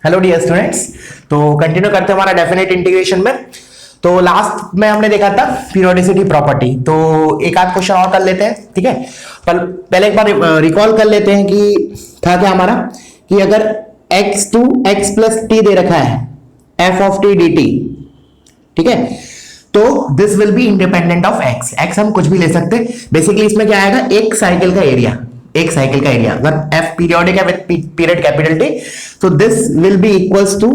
Hello dear students. तो continue करते हैं हमारा डेफिनेट इंटीग्रेशन में। तो लास्ट में हमने देखा था पीरियोडिसिटी प्रॉपर्टी। तो एक आध क्वेश्चन और कर लेते हैं, ठीक है। पर पहले एक बार रिकॉल कर लेते हैं कि था क्या हमारा, कि अगर x to x plus T दे रखा है f of T D T, ठीक है, तो this will be independent of x। x हम कुछ भी ले सकते हैं। बेसिकली इसमें क्या आएगा, एक साइकिल का एरिया, एक साइकिल का एरिया। अगर f पीरियोडिक है विद पीरियड कैपिटल टी, तो this will be equals to,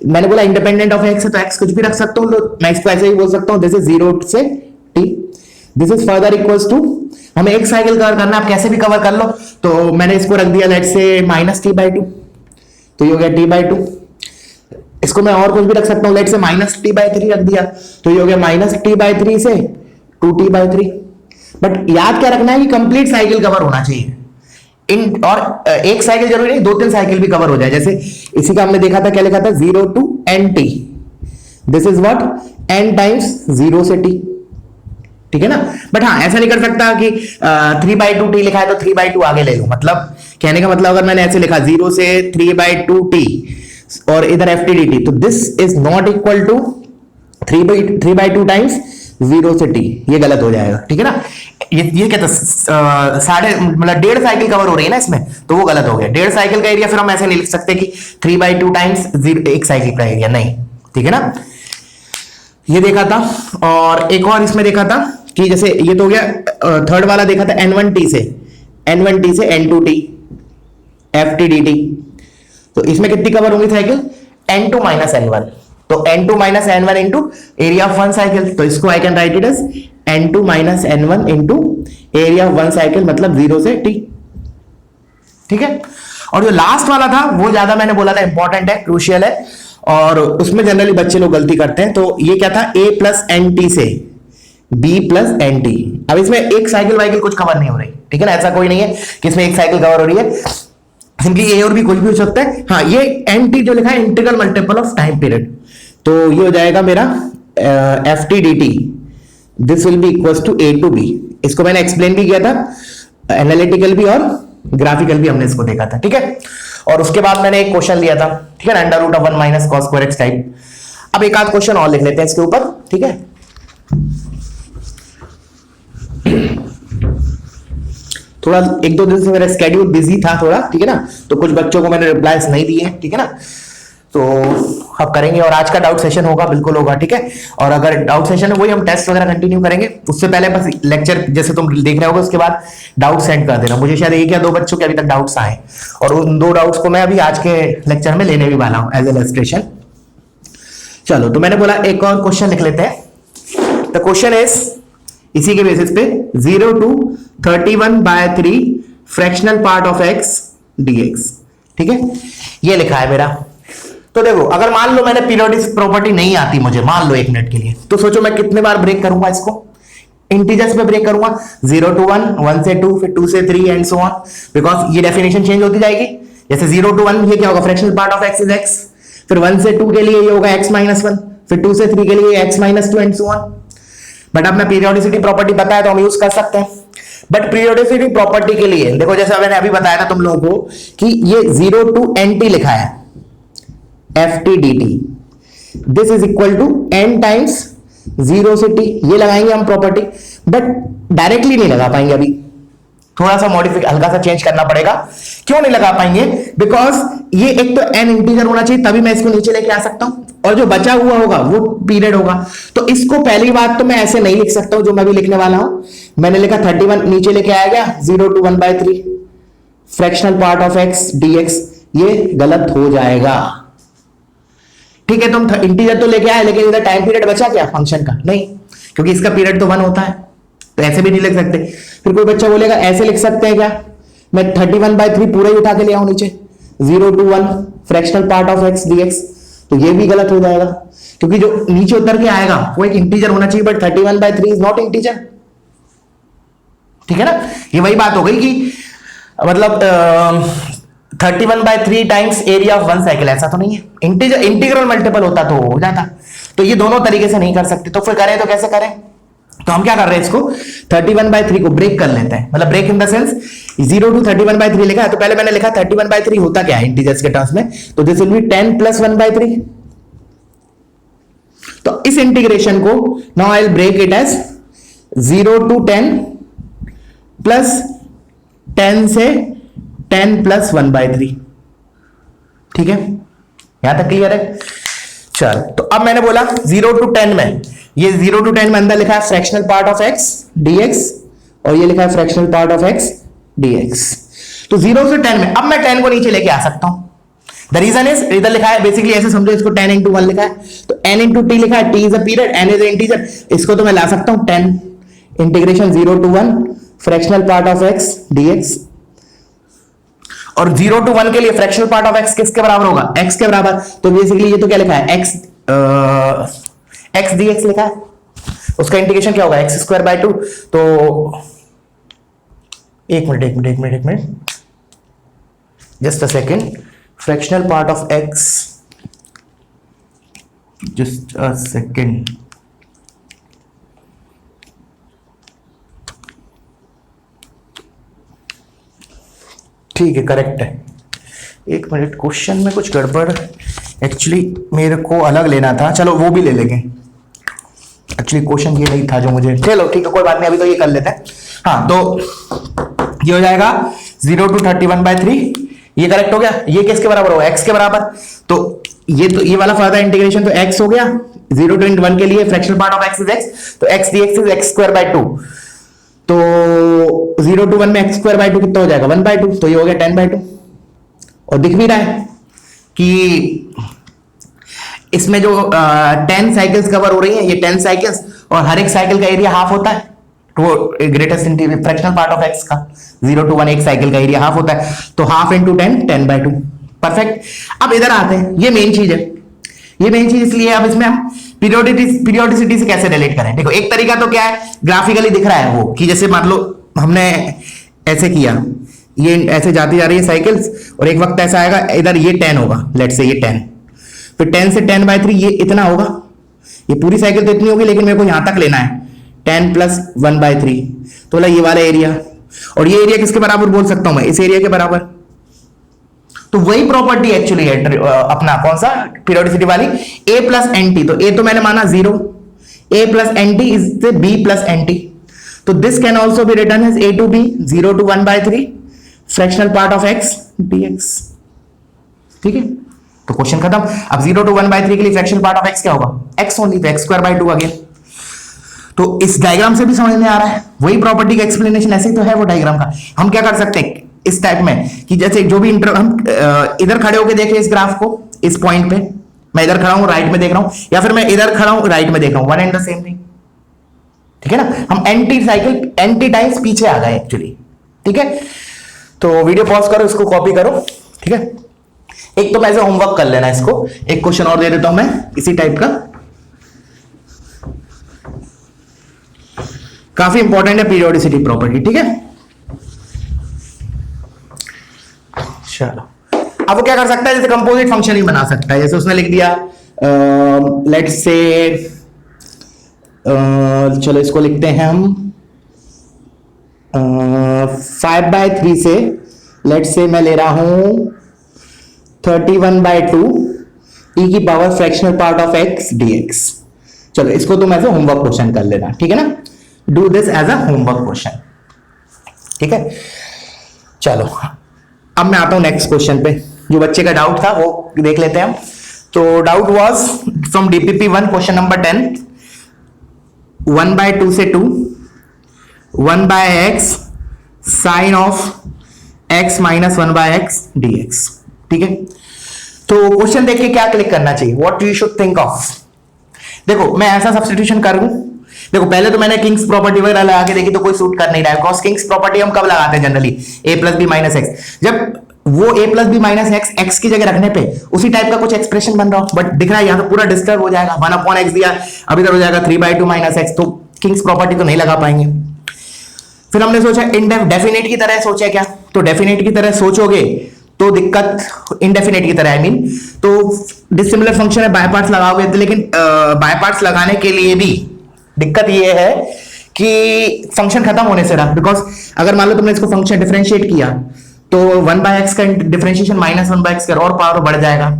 मैंने बोला इंडिपेंडेंट ऑफ x है तो x कुछ भी रख सकता हूं, तो मैं इसको ऐसे ही बोल सकता हूं, दिस इज 0 से t, this is further equals to, हमें एक साइकिल कवर करना है, आप कैसे भी कवर कर लो। तो मैंने इसको रख दिया let's say minus T by two, तो ये हो गया टी बाई टू। इसको मैं और कुछ भी रख सकता हूं, let's say minus T by three रख दिया, तो ये हो गया माइनस टी बाई थ्री से two T by three. But याद क्या रखना है कि कंप्लीट साइकिल कवर होना चाहिए इन, और एक साइकिल जरूरी नहीं, दो तीन साइकिल भी कवर हो जाए। जैसे इसी का हमने देखा था, क्या लिखा था, 0 to N T, this is what N times 0 से टी, ठीक है ना। बट हाँ, ऐसा नहीं कर सकता कि 3 बाई टू टी लिखा है तो 3 बाई टू आगे ले लो। मतलब कहने का मतलब, अगर मैंने ऐसे लिखा 0 से 3 बाई टू टी और इधर एफ टी डी टी, तो this is not equal to 3 by two times 0 से टी, ये गलत हो जाएगा, ठीक है ना। ये क्या था, साढ़े मतलब 1.5 साइकिल कवर हो रही है ना इसमें, तो वो गलत हो गया। 1.5 साइकिल का एरिया फिर हम ऐसे नहीं लिख सकते कि 3 बाई टू टाइम्स एक साइकिल का एरिया, नहीं, ठीक है ना। ये देखा था, और एक और इसमें देखा था कि जैसे ये तो हो गया, थर्ड वाला देखा था n1t से n2t ft dt, तो इसमें कितनी कवर होंगी साइकिल, n2 माइनस n1, तो n2 minus n1 into area of one cycle, तो इसको I can write it as n2 minus n1 into area of one cycle, मतलब 0 से t, ठीक है। और जो लास्ट वाला था वो ज्यादा मैंने बोला था इंपॉर्टेंट है, क्रूशियल है, और उसमें जनरली बच्चे लोग गलती करते हैं। तो ये क्या था, a प्लस एन टी से b प्लस एन टी। अब इसमें एक साइकिल वाइकिल कुछ कवर नहीं हो रही, ठीक है ना, ऐसा कोई नहीं है कि इसमें एक साइकिल कवर हो रही है, सिंपली ए और भी कुछ भी हो सकता है। हाँ, ये एन टी जो लिखा है integral multiple of time period, तो ये हो जाएगा मेरा F T D T, this will be equals to A to B. इसको मैंने एक्सप्लेन भी किया था, एनालिटिकल भी और ग्राफिकल भी हमने इसको देखा था, ठीक है। और उसके बाद मैंने एक क्वेश्चन लिया था, ठीक है ना, under root of 1 minus cos square X type. अब एक आध क्वेश्चन और लिख लेते हैं इसके ऊपर, ठीक है। थोड़ा एक दो दिन से मेरा स्केड्यूल बिजी था थोड़ा, ठीक है ना, तो कुछ बच्चों को मैंने रिप्लाईज नहीं दिए, ठीक है ना। तो अब करेंगे, और आज का डाउट सेशन होगा, बिल्कुल होगा, ठीक है। और अगर डाउट सेशन है वही हम टेस्ट वगैरह कंटिन्यू करेंगे, उससे पहले बस लेक्चर जैसे तुम देख रहे होगे उसके बाद डाउट सेंड कर देना मुझे। शायद एक या दो बच्चों के अभी तक डाउट्स आए, और उन दो डाउट्स को मैं अभी आज के लेक्चर में लेने भी वाला हूं एज एन इलस्ट्रेशन। चलो, तो मैंने बोला एक और क्वेश्चन लिख लेते हैं। द क्वेश्चन इज, इसी के बेसिस पे 0 to 31/3 fractional part of x dx, ठीक है, ये लिखा है मेरा। तो देखो, अगर मान लो मैंने पीरियोडिक प्रॉपर्टी नहीं आती मुझे, मान लो एक मिनट के लिए, तो सोचो मैं कितने बार ब्रेक करूंगा इसको, इंटीजर्स में ब्रेक करूंगा, 0 टू 1, 1 से 2, फिर 2 से 3 एंड सो ऑन, बिकॉज ये डेफिनेशन चेंज होती जाएगी। जैसे 0 टू 1 ये क्या होगा, fractional part of x is x, फिर 1 से 2 के लिए ये होगा x माइनस 1, फिर 2 से 3 के लिए x minus 2 and so on. But अब मैं पीरियोडिसिटी प्रॉपर्टी बताया तो हम यूज कर सकते हैं। बट पीरियोडिसिटी प्रॉपर्टी के लिए देखो, जैसे मैंने अभी बताया था तुम लोगों को कि ये 0 टू एन टी लिखा है, F T D T, this is equal to N times 0 से t, ये लगाएंगे हम प्रॉपर्टी। बट डायरेक्टली नहीं लगा पाएंगे, अभी थोड़ा सा मॉडिफिक हल्का सा चेंज करना पड़ेगा। क्यों नहीं लगा पाएंगे, बिकॉज ये एक तो n इंटीजर होना चाहिए, तभी मैं इसको नीचे लेके आ सकता हूं, और जो बचा हुआ होगा वो पीरियड होगा। तो इसको पहली बात तो मैं ऐसे नहीं लिख सकता हूं जो मैं भी लिखने वाला हूं। मैंने लिखा 31 नीचे लेके आया गया, 0 to 1/3 fractional part of x dx, ये गलत हो जाएगा, ठीक है। तुम इंटीजर तो लेके आए, लेकिन इधर टाइम पीरियड बचा क्या फंक्शन का, नहीं, क्योंकि इसका पीरियड तो 1 होता है, तो ऐसे भी नहीं लिख सकते। फिर कोई बच्चा बोलेगा ऐसे लिख सकते हैं क्या, मैं 31/3 पूरा ही उठा के ले आऊं नीचे, 0 to 1 fractional part of x dx, तो ये भी गलत हो जाएगा, क्योंकि जो नीचे उतर के आएगा वो एक इंटीजर होना चाहिए, बट 31/3 इज नॉट इंटीजर, ठीक है ना। ये वही बात हो गई कि मतलब 31/3 times area of one cycle, ऐसा तो नहीं है, इंटीग्रल मल्टीपल होता तो हो जाता। तो ये दोनों तरीके से नहीं कर सकते, तो फिर करें तो कैसे करें, तो हम क्या कर रहे हैं, इसको 31/3 को ब्रेक कर लेते हैं, मतलब break in the sense 0 to 31/3 लिखा है, तो पहले मैंने लिखा 31/3 होता क्या है इंटीजर्स के टर्म्स में, तो दिस विल बी 10 + 1/3। तो इस इंटीग्रेशन को now I will break it as 0 to 10 plus 10 से 10 + 1/3। ठीक है, यहां तक क्लियर है? चल, तो अब मैंने बोला 0 to 10 में, ये 0 to 10 में अंदर लिखा है fractional part of x dx, और ये लिखा है fractional part of x dx। तो 0 से 10 में अब मैं 10 को नीचे लेके आ सकता हूं। द रीजन इज, इधर लिखा है बेसिकली ऐसे समझो इसको, 10 × 1 लिखा है, तो n × t लिखा है, t is a period, n is a integer, इसको तो मैं ला सकता हूं 10 integration 0 to 1 fractional part of x dx। और 0 to 1 के लिए फ्रैक्शनल पार्ट ऑफ x किसके बराबर होगा, x के बराबर, तो बेसिकली ये तो क्या लिखा है, x dx लिखा है, उसका इंटीग्रेशन क्या होगा, x²/2। तो एक minute, just a second, fractional part of x, just a second, ठीक है, करेक्ट है। एक मिनट, क्वेश्चन में कुछ गड़बड़, एक्चुअली मेरे को अलग लेना था, चलो वो भी ले लेंगे। एक्चुअली क्वेश्चन ये नहीं था जो मुझे, चलो ठीक है कोई बात नहीं, अभी तो ये कर लेते हैं। हाँ, तो ये हो जाएगा 0 to 31/3, ये करेक्ट हो गया। ये किसके बराबर होगा, x के बराबर, तो ये वाला फर्दर इंटीग्रेशन तो x हो गया, 0 to 1 के लिए fractional part of x is x, तो x dx इज x²/2। तो 0 to 1 में x²/2 कितना हो जाएगा, 1/2, तो ये हो गया 10/2। और दिख भी रहा है कि इसमें जो 10 साइकिल्स कवर हो रही है, ये 10 साइकिल्स, और हर एक साइकिल का एरिया हाफ होता है, तो greatest fractional part of x का 0 to 1 एक साइकिल का एरिया हाफ होता है, तो हाफ इंटू 10 10/2। परफेक्ट। अब इधर आते हैं, ये मेन चीज है, ये मेन चीज इसलिए अब इसमें हम पीरियोडिसिटी से कैसे रिलेट करें। देखो एक तरीका तो क्या है, ग्राफिकली दिख रहा है वो, कि जैसे मान लो हमने ऐसे किया, ये ऐसे जाती जा रही है साइकिल्स, और एक वक्त ऐसा आएगा इधर ये 10 होगा, लेट्स से ये 10, फिर 10 से 10/3 ये इतना होगा, ये पूरी साइकिल तो इतनी होगी, लेकिन मेरे को यहां तक लेना है 10 + 1/3, तो बोला ये वाला एरिया, और ये एरिया किसके बराबर बोल सकता हूं मैं, इस एरिया के बराबर। तो वही प्रॉपर्टी एक्चुअली है अपना कौन सा, पीरियोडिसिटी वाली, a + nt। तो a तो मैंने माना 0, a + nt is b + nt, तो this can also be written as a to b 0 to 1/3 fractional part of x dx। ठीक है, तो क्वेश्चन खत्म। अब 0 to 1/3 के लिए फ्रैक्शनल पार्ट ऑफ x क्या होगा, x ओनली, तो x²/2 अगेन। तो इस डायग्राम से भी समझ में आ रहा है, वही प्रॉपर्टी का एक्सप्लेनेशन ऐसे ही तो है वो डायग्राम का। हम क्या कर सकते हैं इस टाइप में, कि जैसे जो भी हम इधर खड़े होकर देख रहे हैं इस ग्राफ को, इस पॉइंट पे मैं इधर खड़ा हूं राइट में देख रहा हूं, या फिर मैं इधर खड़ा हूं राइट में देख रहा हूं, one and the same thing. ठीक है ना, हम एंटी टाइम्स पीछे आ गए एक्चुअली। ठीक है, तो वीडियो पॉज करो, इसको कॉपी करो। ठीक है, एक तो मैं ऐसे होमवर्क कर लेना, इसको एक क्वेश्चन और दे देता हूं मैं इसी टाइप का, काफी इंपॉर्टेंट है पीरियोडिसिटी प्रॉपर्टी। ठीक है, चलो अब वो क्या कर सकता है, जैसे कंपोजिट फंक्शन ही बना सकता है। जैसे उसने लिख दिया लेट्स से, चलो इसको लिखते हैं हम 5/3 से, लेट्स से मैं ले रहा हूं 31/2 e की power fractional part of x dx। चलो इसको तुम ऐसे होमवर्क क्वेश्चन कर लेना, ठीक है ना, do this as a homework question. ठीक है, चलो अब मैं आता हूं नेक्स्ट क्वेश्चन पे। जो बच्चे का डाउट था वो देख लेते हैं हम। तो doubt was from DPP 1 question number 10, 1/2 से 2 1/x sign of x - 1/x dx। ठीक है, तो क्वेश्चन देख के क्या क्लिक करना चाहिए, what you should think of. देखो मैं ऐसा सब्स्टिट्यूशन करूं, देखो पहले तो मैंने किंग्स प्रॉपर्टी वगैरह लगा के देखी तो कोई सूट कर नहीं रहा है, बिकॉज किंग्स प्रॉपर्टी हम कब लगाते हैं जनरली, a + b - x, जब वो a + b - x x की जगह रखने पे उसी टाइप का कुछ एक्सप्रेशन बन रहा हो, बट दिख रहा है यहां तो पूरा डिस्टर्ब हो जाएगा, 1/x दिया, अब इधर हो जाएगा 3/2 - x, तो किंग्स प्रॉपर्टी तो नहीं लगा पाएंगे। फिर हमने सोचा डेफिनेट की तरह सोचा क्या, तो डेफिनेट की तरह सोचोगे तो दिक्कत, इनडेफिनेट की तरह आई मीन, तो डिसिमिलर फंक्शन है, बाय पार्ट्स लगाओगे, लेकिन बाय पार्ट्स लगाने के लिए भी दिक्कत ये है कि फंक्शन खत्म होने से रहा, बिकॉज अगर मान लो तुमने इसको फंक्शन डिफरेंशिएट किया तो 1/x का डिफरेंशिएशन -1/x का और पावर बढ़ जाएगा।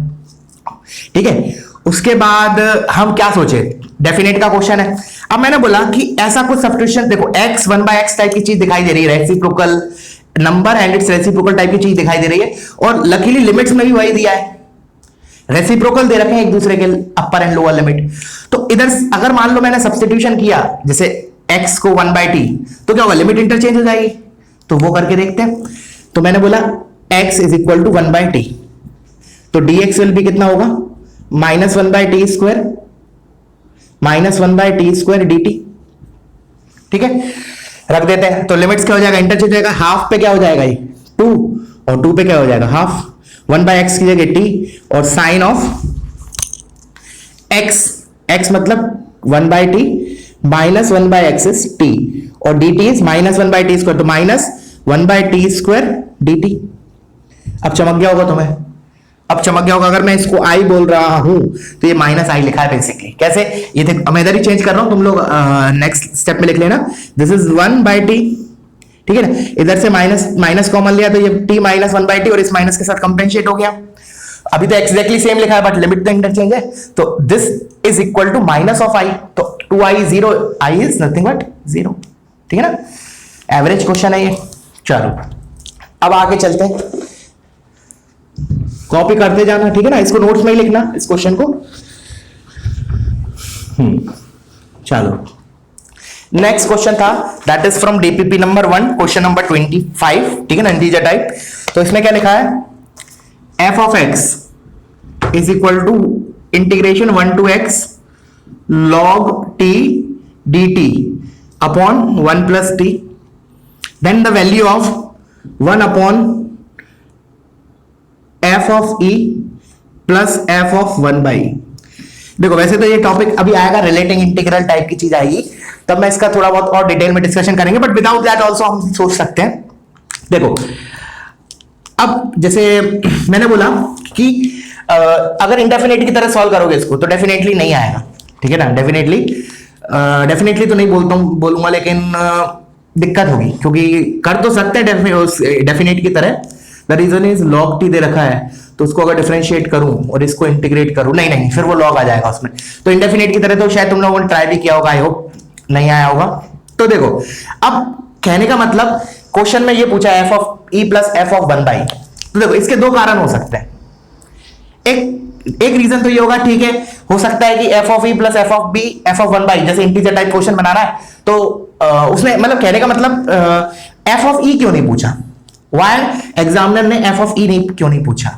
ठीक है, उसके बाद हम क्या सोचे, डेफिनेट का क्वेश्चन है। अब मैंने बोला कि ऐसा कुछ सब्स्टिट्यूशन, देखो x 1/x टाइप की चीज दिखाई दे रही है, reciprocal number and it's reciprocal type की चीज दिखाई दे रही है, और लकीली लिमिट्स में भी वही दिया है, रेसिप्रोकल दे रखे हैं एक दूसरे के अपर एंड लोअर लिमिट। तो इधर अगर मान लो मैंने सब्स्टिट्यूशन किया जैसे x को 1/t, तो क्या होगा, लिमिट इंटरचेंज हो जाएगी, तो वो करके देखते हैं। तो मैंने बोला x is equal to 1/t, तो dx विल भी कितना होगा, -1/t स्क्वायर -1/t² dt। ठीक है, रख देते हैं, तो लिमिट्स क्या हो जाएगा, इंटरचेंज हो जाएगा, हाफ पे क्या हो जाएगा ये 2 और 2 पे क्या हो जाएगा हाफ, 1/x की जगह t और साइन ऑफ x मतलब 1/t -1/x इज t और dt इज -1/t स्क्वायर, तो -1/t² dt। अब चमक गया होगा तुम्हें, अब चमक गया होगा। अगर मैं इसको i बोल रहा हूं तो ये -i लिखा है बेसिकली। कैसे, ये देख मैं इधर ही चेंज कर रहा हूं, तुम लोग नेक्स्ट स्टेप में लिख लेना, दिस इज 1/t। ठीक है ना, इधर से माइनस कॉमन लिया तो ये t -1/t और इस माइनस के साथ कंपेंसेट हो गया। अभी तो एग्जैक्टली सेम लिखा है बट लिमिट तो इंटरचेंज है, तो this is equal to -i, तो 2i 0, i is nothing but 0। ठीक है ना, एवरेज क्वेश्चन है ये। चलो अब आगे चलते हैं, कॉपी करते जाना, ठीक है ना, इसको नोट्स में ही लिखना इस क्वेश्चन को। चलो नेक्स्ट क्वेश्चन था, that is from DPP number 1, question number 25। ठीक है ना, इंटीजर टाइप। तो इसमें क्या लिखा है, f of x is equal to integration 1 to x log t dt upon 1 plus t, then the value of 1 upon f of e plus f of 1/e। देखो वैसे तो ये टॉपिक अभी आएगा, रिलेटिंग इंटीग्रल टाइप की चीज आएगी, तब मैं इसका थोड़ा बहुत और डिटेल में डिस्कशन करेंगे, बट विदाउट दैट ऑल्सो हम सोच सकते हैं। देखो अब जैसे मैंने बोला कि अगर इंडेफिनिट की तरह सॉल्व करोगे इसको तो डेफिनेटली नहीं आएगा। ठीक है ना, डेफिनेटली तो नहीं बोलूंगा, लेकिन दिक्कत होगी, क्योंकि कर तो सकते हैं डेफिनेट की तरह। The reason is log t दे रखा है, तो उसको अगर डिफरेंशिएट करूं और इसको इंटीग्रेट करूं, नहीं फिर वो log आ जाएगा उसमें। तो इंडेफिनेट की तरह तो शायद तुम लोगों ने ट्राई भी किया होगा, आई होप नहीं आया होगा। तो देखो अब कहने का मतलब, क्वेश्चन में ये पूछा है f of e plus f of 1/e। तो देखो इसके दो कारण हो सकते हैं। एक रीजन तो ये होगा, ठीक है, हो सकता है कि f of e plus f of b f of 1/e, जैसे इंटीजर टाइप क्वेश्चन बना रहा है तो उसने मतलब कहने का मतलब f of e क्यों नहीं पूछा, वाई एग्जामिनर ने f of e क्यों नहीं पूछा,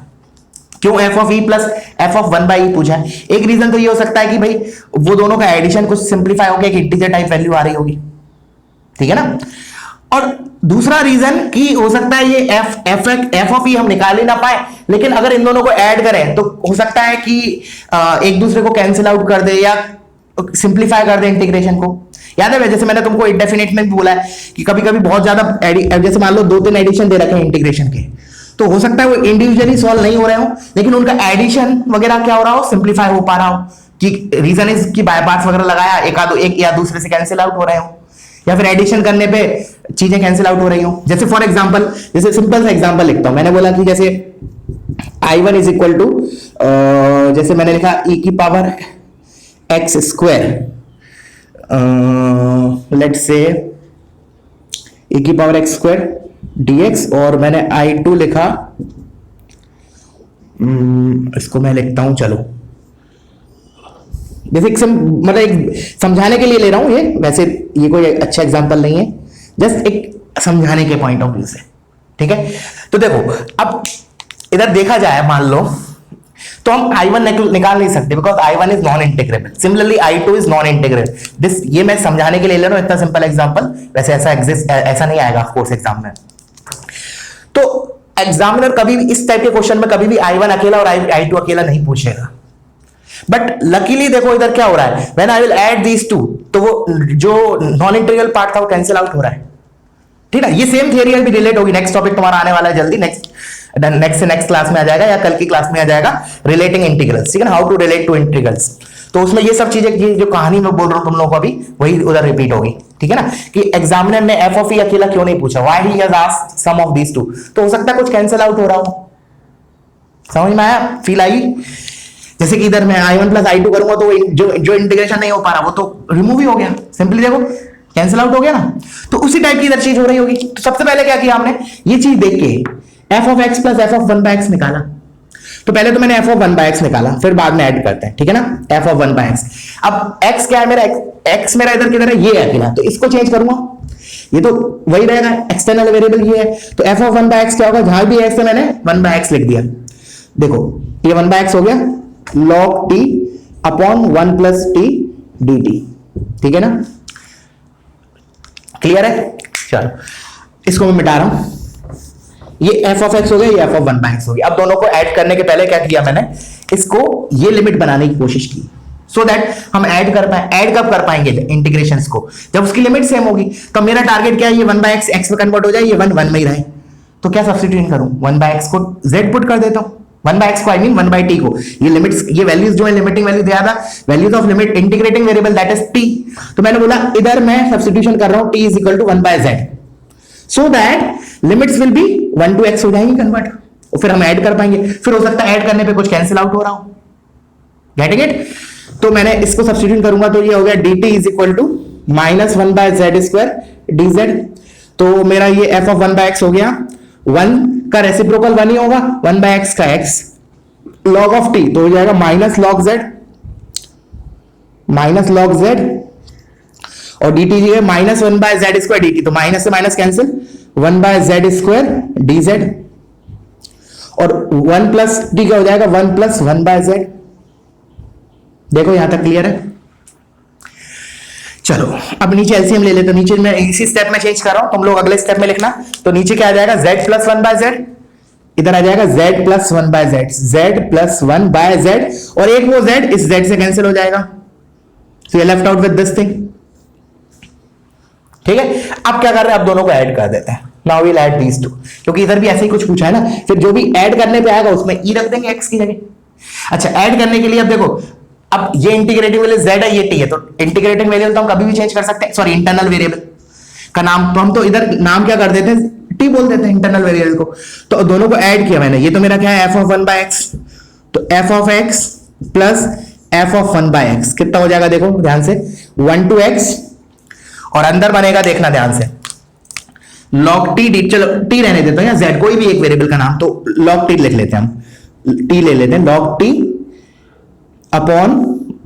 क्यों f of e plus f of 1/e पूछा है। एक रीजन तो ये हो सकता है कि भाई वो दोनों का एडिशन कुछ सिंप्लीफाई हो गया, कि इंटीजर टाइप वैल्यू आ रही होगी। ठीक है ना, और दूसरा रीजन कि हो सकता है ये f of e हम निकाल ही ना पाए, लेकिन अगर इन दोनों को ऐड करें तो हो सकता है कि एक दूसरे को कैंसिल आउट कर दे या सिंप्लीफाई कर दे इंटीग्रेशन को। याद है जैसे मैंने तुमको इंडेफिनिट में भी बोला है कि कभी कभी बहुत ज्यादा जैसे मान लो 2-3 एडिशन दे रखे हैं इंटीग्रेशन के, तो हो सकता है वो इंडिविजुअली सॉल्व नहीं हो रहे हो, लेकिन उनका एडिशन वगैरह क्या हो रहा हो, सिंप्लीफाई हो पा रहा हो, कि रीजन इज कि बाय पार्ट्स वगैरह लगाया, एक या दूसरे से कैंसिल आउट हो रहे हो, या फिर एडिशन करने पे चीजें कैंसिल आउट हो रही हो। जैसे फॉर एग्जांपल, जैसे सिंपल सा एग्जांपल लिखता हूं, मैंने बोला कि जैसे i1 इज इक्वल टू, जैसे मैंने लिखा e की power x square, let's say e की पावर x स्क्वायर dx, और मैंने i2 लिखा, इसको मैं लिखता हूं, चलो जैसे मतलब एक समझाने के लिए ले रहा हूं ये, वैसे ये कोई अच्छा एग्जांपल नहीं है, जस्ट एक समझाने के पॉइंट ऑफ व्यू से। ठीक है, तो देखो अब इधर देखा जाए, मान लो तो हम i1 निकाल नहीं सकते, because i1 is non integrable, similarly i2 is non integrable. This ये मैं समझाने के लिए ले रहा हूं, इतना सिंपल एग्जांपल, वैसे ऐसा नहीं आएगा कोर्स एग्जाम में। तो एग्जामिनर कभी भी इस टाइप के क्वेश्चन में कभी भी i1 अकेला और i2 अकेला नहीं पूछेगा, बट लकीली देखो इधर क्या हो रहा है, when I will add these two, तो वो जो नॉन इंटीग्रल पार्ट था वो कैंसिल आउट हो रहा है। ठीक है, ये सेम थियरी भी रिलेट होगी, नेक्स्ट टॉपिक तुम्हारा आने वाला है जल्दी, नेक्स्ट क्लास में आ जाएगा या कल की क्लास में आ जाएगा, रिलेटिंग इंटीग्रल्स। ठीक है ना, how to relate to integrals. तो उसमें ये सब चीजें, ये जो कहानी मैं बोल रहा हूं तुम लोगों को अभी, वही उधर रिपीट होगी, ठीक है ना, कि एग्जामिनर ने एफ ऑफ ई अकेला क्यों नहीं पूछा, why he has asked some of these two, तो हो सकता है कुछ कैंसिल आउट हो रहा हो। समझ में आया, फील आई? जैसे कि इधर मैं i1 प्लस i2 करूंगा तो जो इंटीग्रेशन नहीं हो पा रहा वो तो रिमूव ही हो गया, सिंपली देखो कैंसिल आउट हो गया ना। तो उसी टाइप की इधर चीज हो रही होगी। तो सबसे पहले क्या किया हमने, ये चीज देख के F of x plus F of one by x निकाला। तो पहले तो मैंने F of one by x निकाला, फिर बाद में ऐड करते हैं, ठीक है ना, F of one by x. अब एक्स क्या है मेरा, एक्स मेरा इधर किधर है, ये है अकेला, तो इसको चेंज करूंगा, ये तो वही रहेगा, एक्सटर्नल वेरिएबल ये है। तो F of one by x क्या होगा, जहां भी एक्स है मैंने वन बाय एक्स लिख दिया। देखो ये वन बाय एक्स हो गया log t upon one plus T D T, ठीक है ना, क्लियर है। चलो इसको मैं मिटा रहा हूं, ये एफ ऑफ एक्स हो गया, ये F of one by X हो गया। अब दोनों को ऐड करने के पहले क्या किया मैंने, इसको ये लिमिट बनाने की कोशिश की, सो दैट हम ऐड कर पाए। ऐड कब कर पाएंगे, इंटीग्रेशंस को, जब उसकी लिमिट सेम होगी। तो मेरा टारगेट क्या है, ये वन बाय एक्स एक्स में कन्वर्ट हो जाए, ये वन वन में ही रहे। तो क्या सब्स्टिट्यूट करूं, वन बाय एक्स को जेड पुट कर देता हूं, वन बाय एक्स को I mean one by T को, ये लिमिट्स, ये वैल्यूज जो है लिमिटिंग वैल्यू दिया था, values of limit integrating variable that is T. तो मैंने बोला इधर मैं सब्स्टिट्यूशन कर रहा हूं, T is equal to one by Z, so that limits will be one to X हो जाएंगी कन्वर्ट, और फिर हम ऐड कर पाएंगे। फिर हो सकता है ऐड करने पे कुछ कैंसिल आउट हो रहा हो, गेटिंग इट। तो मैंने इसको सब्स्टिट्यूट करूंगा तो ये हो गया dt is equal to minus one by Z square D Z. तो मेरा ये F of one by X हो गया, वन का रेसिप्रोकल वन ही होगा, वन बाय एक्स का एक्स, लॉग ऑफ टी तो हो जाएगा minus log Z, minus log Z, और डी टी है minus one by Z square D T, तो माइनस से minus cancel, one by Z square D Z, और one plus T क्या हो जाएगा, one plus one by Z. देखो यहां तक क्लियर है। चलो अब नीचे एलसीएम ले लेते, नीचे मैं इसी स्टेप में चेंज कर रहा हूं, तुम लोग अगले स्टेप में लिखना। तो नीचे क्या आ जाएगा, z plus one by Z, इधर आ जाएगा z plus one by Z, z plus one by Z, और एक वो z इस z से कैंसिल हो जाएगा, तो ये left out with this thing, ठीक है। अब क्या कर रहे हैं, अब दोनों को ऐड कर देते हैं। Now will add these two, क्योंकि इधर भी ऐसे ही कुछ पूछा है ना, फिर जो भी ऐड करने पे आएगा उसमें e रख देंगे x की जगह। अच्छा ऐड करने के लिए अब देखो, अब ये इंटीग्रेटिंग वेरिएबल z है, ये t है, तो इंटीग्रेटिंग वेरिएबल तो हम कभी भी चेंज कर सकते हैं, सॉरी इंटरनल वेरिएबल का नाम, तो हम तो इधर नाम क्या कर देते हैं, t बोल देते हैं इंटरनल वेरिएबल को। तो दोनों को ऐड किया मैंने, ये तो मेरा क्या है f of one by x, तो f of x plus f of one by x कितना हो जाएगा, देखो ध्यान से, वन टू x, और अंदर बनेगा देखना ध्यान से, log t डी, चलो t रहने देता हूं, या z कोई भी एक वेरिएबल का नाम, तो log t लिख लेते हैं हम, t ले लेते हैं, log t upon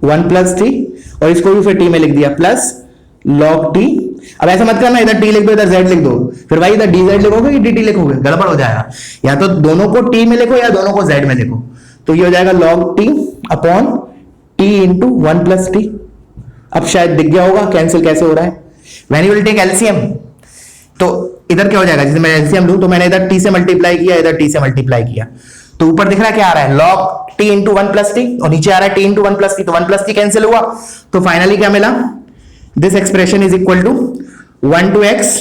one plus T, और इसको भी फिर टी में लिख दिया, प्लस log टी। अब ऐसा मत करना इधर टी लिख दो इधर जेड लिख दो, फिर भाई इधर डी जेड लिखोगे कि डी टी लिखोगे, गड़बड़ हो जाएगा। या तो दोनों को टी में लिखो या दोनों को जेड में लिखो। तो ये हो जाएगा log T upon T into one plus T. अब शायद दिख गया होगा कैंसिल कैसे हो रहा है, when you will take LCM, तो इधर क्या हो जाएगा, जैसे मैं एलसीएम लूं तो मैंने इधर टी से मल्टीप्लाई किया, इधर टी से मल्टीप्लाई किया, तो ऊपर दिख रहा है क्या आ रहा है, log t into one plus T, और नीचे आ रहा है t into one plus T, तो वन प्लस टी कैंसिल हुआ, तो फाइनली क्या मिला, this expression is equal to one to X.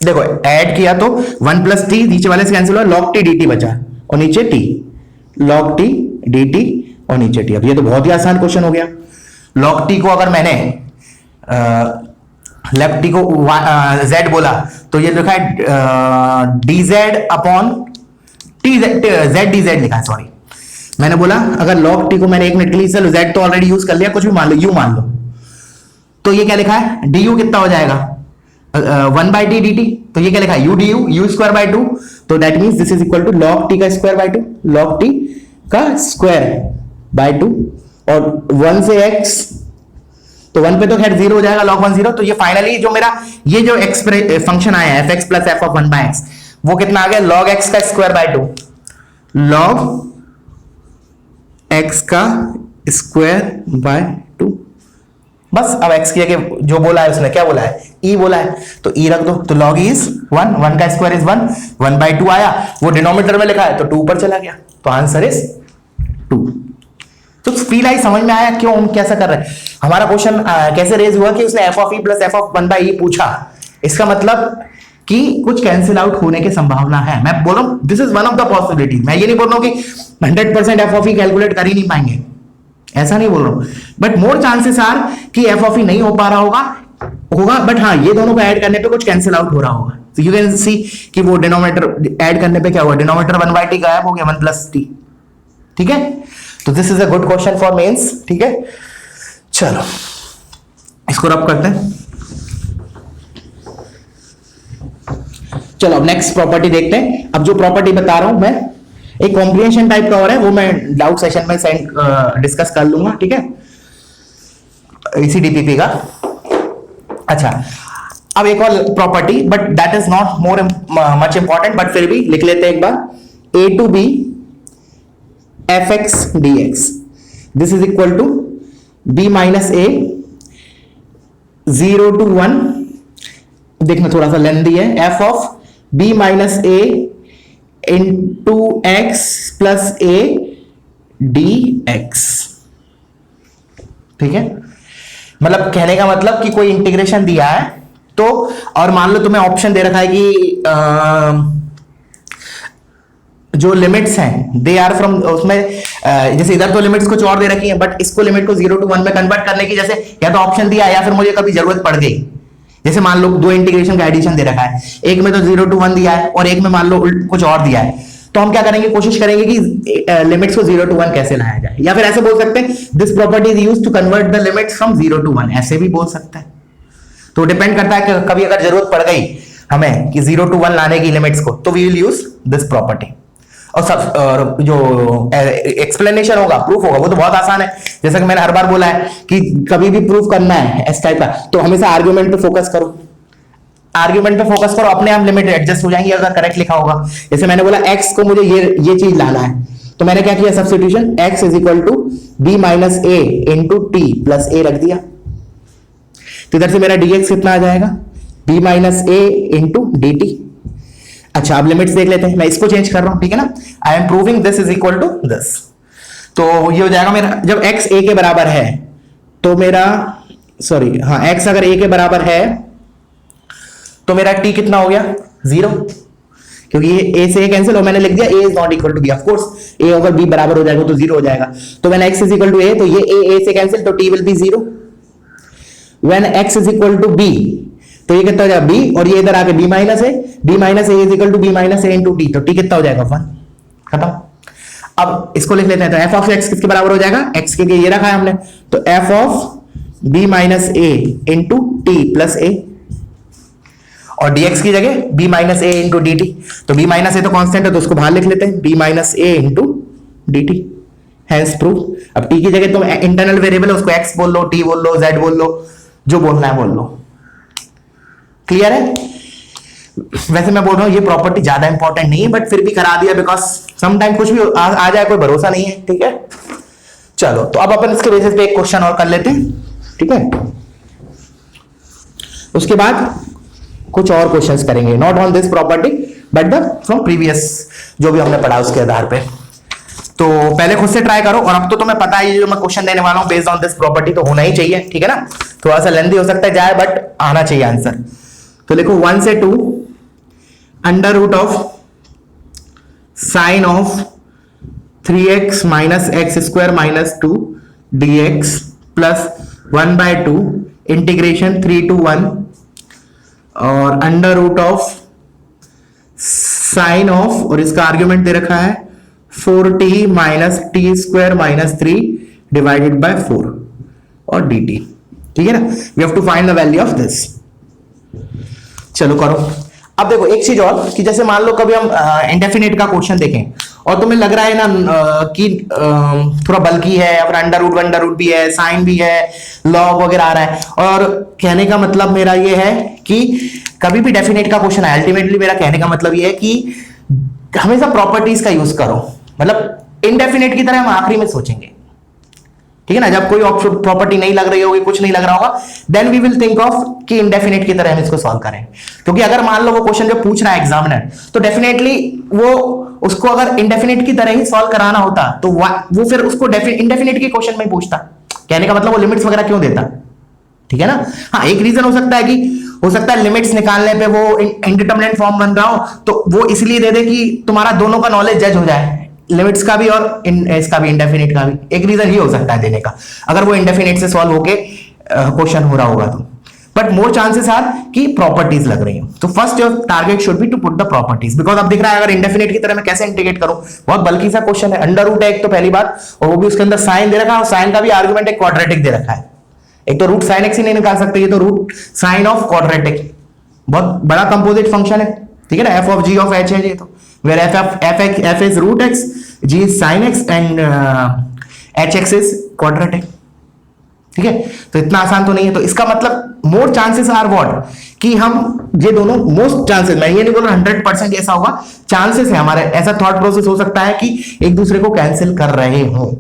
देखो ऐड किया तो वन प्लस टी नीचे वाले से कैंसिल हुआ, log t dt बचा, और नीचे t, log t dt और नीचे t। अब ये तो बहुत ही आसान क्वेश्चन हो गया। log t को अगर मैंने लेफ्ट टी को z बोला, तो ये लिखा है dz upon T, z dz लिखा है, सॉरी मैंने बोला अगर log t को मैंने एक मिनट के लिए, चलो z तो ऑलरेडी यूज कर लिया, कुछ भी मान लो, u मान लो, तो ये क्या लिखा है, du कितना हो जाएगा, one by T D T, तो ये क्या लिखा है, u du, u square by two, तो that means this is equal to log t का square by two, log t का स्क्वायर बाय टू, और वन से x, तो वन पे तो खैर जीरो हो जाएगा, log वन जीरो। तो ये फाइनली जो मेरा ये जो फंक्शन आया है fx plus F of one by x, वो कितना आ गया, log x का square by two, log x का स्क्वायर बाय टू। बस अब x की जगह जो बोला है उसने क्या बोला है, e बोला है, तो e रख दो, तो log e is one, one का square is one, one by two आया, वो डिनोमिनेटर में लिखा है तो टू ऊपर चला गया, तो आंसर इज टू। तो फील आई, समझ में आया क्यों हम कैसा कर रहे हैं। हमारा क्वेश्चन कैसे रेज हुआ कि उसने F of E plus F of one by E पूछा, इसका मतलब कि कुछ कैंसिल आउट होने की संभावना है। मैं बोल रहा हूं this is one of the possibility. मैं ये नहीं बोल रहा हूं कि 100% एफ ऑफ ई कैलकुलेट कर ही नहीं पाएंगे, ऐसा नहीं बोल रहा हूं, बट मोर चांसेस आर कि एफ ऑफ ई नहीं हो पा रहा होगा, बट हाँ ये दोनों को ऐड करने पे कुछ कैंसिल आउट हो रहा होगा। तो यू कैन सी कि वो डिनोमिनेटर ऐड करने पे क्या हुआ, डिनोमिनेटर 1/t गायब हो गया, 1 + t। ठीक है, तो this is a good question for mains. ठीक है, चलो इसको रब करते हैं। चलो अब नेक्स्ट प्रॉपर्टी देखते हैं। अब जो प्रॉपर्टी बता रहा हूं मैं एक कॉम्प्रिहेंशन टाइप का और है, वो मैं डाउट सेशन में डिस्कस कर लूंगा। ठीक है, इसी डीपीपी का। अच्छा, अब एक और property, but that is not more much important, but फिर भी लिख लेते हैं एक बार। a to b fx dx this is equal to b minus a 0 to 1, देखना थोड़ा सा लेंथी है, f of b minus a into x plus a dx। ठीक है, मतलब कहने का मतलब कि कोई इंटीग्रेशन दिया है तो, और मान लो तुम्हें ऑप्शन दे रखा है कि जो लिमिट्स हैं दे आर फ्रॉम, उसमें जैसे इधर तो लिमिट्स कुछ और दे रखी हैं, बट इसको लिमिट को 0 to 1 में कन्वर्ट करने की जैसे या तो ऑप्शन दिया है या फिर मुझे कभी जरूरत पड़ गई। जैसे मान लो दो इंटीग्रेशन का एडिशन दे रखा है, एक में तो 0 to 1 दिया है और एक में मान लो कुछ और दिया है, तो हम क्या करेंगे, कोशिश करेंगे कि लिमिट्स को 0 to 1 कैसे लाया जाए, या फिर ऐसे बोल सकते हैं this property is used to convert the limits from 0 to 1, ऐसे भी बोल सकते हैं। तो डिपेंड करता है कि कभी अगर जरूरत पड़ गई हमें कि 0 to 1 लाने की लिमिट्स को, तो we will use this property. और सब जो एक्सप्लेनेशन होगा, प्रूफ होगा, वो तो बहुत आसान है। जैसा कि मैंने हर बार बोला है कि कभी भी प्रूफ करना है इस टाइप का, तो हमेशा आर्ग्यूमेंट पे फोकस करो, आर्ग्यूमेंट पे फोकस करो, अपने आप लिमिट एडजस्ट हो जाएंगी अगर करेक्ट लिखा होगा। जैसे मैंने बोला x को मुझे ये चीज लाना है, तो मैंने क्या किया, substitution x is equal to b minus a into T plus a रख दिया, तो इधर से मेरा dx कितना आ जाएगा, b minus a into D T. अच्छा, अब लिमिट्स देख लेते हैं, मैं इसको चेंज कर रहा हूं, ठीक है ना, I am proving this is equal to this. तो ये हो जाएगा मेरा, जब x a के बराबर है तो मेरा, सॉरी हाँ, x अगर a के बराबर है तो मेरा t कितना हो गया, 0, क्योंकि ये a से a कैंसिल हो, मैंने लिख दिया a is not equal to b। Of course a अगर b बराबर हो जाएगा तो 0 हो जाएगा, तो when x is equal to a, तो ये a से कैंसिल, तो t will be 0। When x is equal to b, तो ये कितना हो जाएगा b, और ये इधर आके b minus a, b minus a is equal to b minus a into t, तो t कितना हो जाएगा 1, खत्म। अब इसको लिख लेते हैं, तो f ऑफ x किसके बराबर हो जाएगा, x के लिए ये रखा है हमने, तो f of b minus a into T plus a, और dx की जगह b minus a into D T, तो b माइनस a तो कांस्टेंट है तो उसको बाहर लिख लेते हैं, b minus a into D T, hence proof. अब t की जगह तुम इंटरनल वेरिएबल है उसको x बोल लो, t बोल लो, z बोल लो, जो बोलना है बोल लो। क्लियर है? वैसे मैं बोल रहा हूं ये प्रॉपर्टी ज्यादा इंपॉर्टेंट नहीं है, बट फिर भी करा दिया बिकॉज समटाइम कुछ भी आ जाए, कोई भरोसा नहीं है। ठीक है, चलो तो अब अपन इसके बेसिस पे एक क्वेश्चन और कर लेते हैं, ठीक है, उसके बाद कुछ और क्वेश्चंस करेंगे, not on this property but the from previous जो भी हमने पढ़ा उसके आधार पे। तो पहले खुद से ट्राई करो, और अब तो तुम्हें पता है जो मैं क्वेश्चन देने वाला हूं बेस्ड ऑन दिस प्रॉपर्टी तो होना ही चाहिए, ठीक है ना, थोड़ा सा लेंथी हो सकता है जाए बट आना चाहिए आंसर। तो लिखो 1 से 2 under root of sine of 3x minus X square minus 2 dx plus 1/2 integration 3 to 1 और under root of sine of, और इसका आर्ग्यूमेंट दे रखा है 4t minus T square minus 3 divided by 4 और dt। ठीक है ना, we have to find the value of this. चलो करो। अब देखो एक चीज और कि जैसे मान लो कभी हम इंडेफिनिट का क्वेश्चन देखें और तुम्हें लग रहा है ना कि थोड़ा बल्कि है, या फिर अंडर रूट भी है, साइन भी है, लॉग वगैरह आ रहा है, और कहने का मतलब मेरा ये है कि कभी भी डेफिनेट का क्वेश्चन है, अल्टीमेटली मेरा कहने का मतलब ये है कि हमेशा प्रॉपर्टीज का यूज करो, मतलब इनडेफिनेट की तरह हम आखिरी में सोचेंगे, ठीक है ना, जब कोई प्रॉपर्टी नहीं लग रही होगी, कुछ नहीं लग रहा होगा, then we will think of कि इनडेफिनेट की तरह हम इसको सॉल्व करें। क्योंकि अगर मान लो वो क्वेश्चन जो पूछ रहा है एग्जामिनर, तो डेफिनेटली वो उसको अगर इनडेफिनेट की तरह ही सॉल्व कराना होता तो वो फिर उसको इनडेफिनेट के क्वेश्चन में ही पूछता। कहने का मतलब वो लिमिट्स वगैरह क्यों देता, ठीक है ना। हाँ, एक रीजन हो सकता है कि हो सकता है लिमिट्स निकालने पे वो इंडिटरमिनेट फॉर्म बन रहा हो, तो वो इसलिए दे दे कि तुम्हारा दोनों का नॉलेज जज हो जाए, लिमिट्स का भी और इसका भी, इंडेफिनिट का भी। एक रीजन ये हो सकता है देने का, अगर वो इंडेफिनिट से सॉल्व होके क्वेश्चन हो रहा होगा तो। बट मोर चांसेस आर कि प्रॉपर्टीज लग रही हैं। तो first your target should be to put the properties, because अब दिख रहा है अगर इंडेफिनिट की तरह मैं कैसे इंटीग्रेट करूं, बहुत बल्कि सा क्वेश्चन है। अंडर रूट है एक तो पहली बात, और वो भी उसके अंदर साइन दे रखा है, और साइन का भी आर्गुमेंट एक क्वाड्रेटिक दे रखा है। एक तो रूट साइन एक्स ही नहीं निकाल सकते, ये तो रूट साइन ऑफ क्वाड्रेटिक, बहुत बड़ा कंपोजिट फंक्शन है, ठीक है ना। F of G of H है ये तो, where F is root X, G is sine X and H X is quadratic, ठीक है। तो इतना आसान तो नहीं है। तो इसका मतलब मोर चांसेस आर व्हाट, कि हम ये दोनों, मोस्ट चांसेस, मैं ये नहीं बोल रहा 100% ऐसा होगा, चांसेस है हमारे, ऐसा थॉट प्रोसेस हो सकता है कि एक दूसरे को कैंसिल कर रहे हो।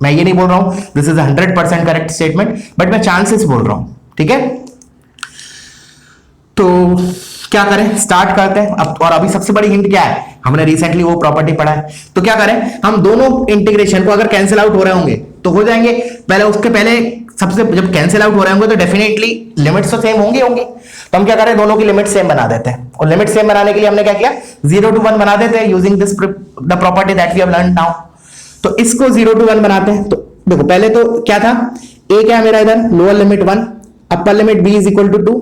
मैं ये नहीं बोल रहा हूं this is 100% correct statement, but मैं चांसेस बोल रहा हूं, ठीक है। तो क्या करें, स्टार्ट करते हैं अब। और अभी सबसे बड़ी हिंट क्या है, हमने रिसेंटली वो प्रॉपर्टी पढ़ा है, तो क्या करें, हम दोनों इंटीग्रेशन को अगर कैंसिल आउट हो रहे होंगे तो हो जाएंगे। पहले उसके पहले सबसे, जब कैंसिल आउट हो रहे होंगे तो डेफिनेटली लिमिट्स तो सेम होंगी। तो हम क्या करें, दोनों की लिमिट सेम बना देते हैं। और लिमिट सेम बनाने के लिए हमने क्या किया, 0 to 1 बना देते हैं using this the property that we have learned now. तो इसको 0 to 1 बनाते हैं। तो देखो पहले तो क्या था, a क्या है मेरा इधर, lower limit 1, upper limit b is equal to 2।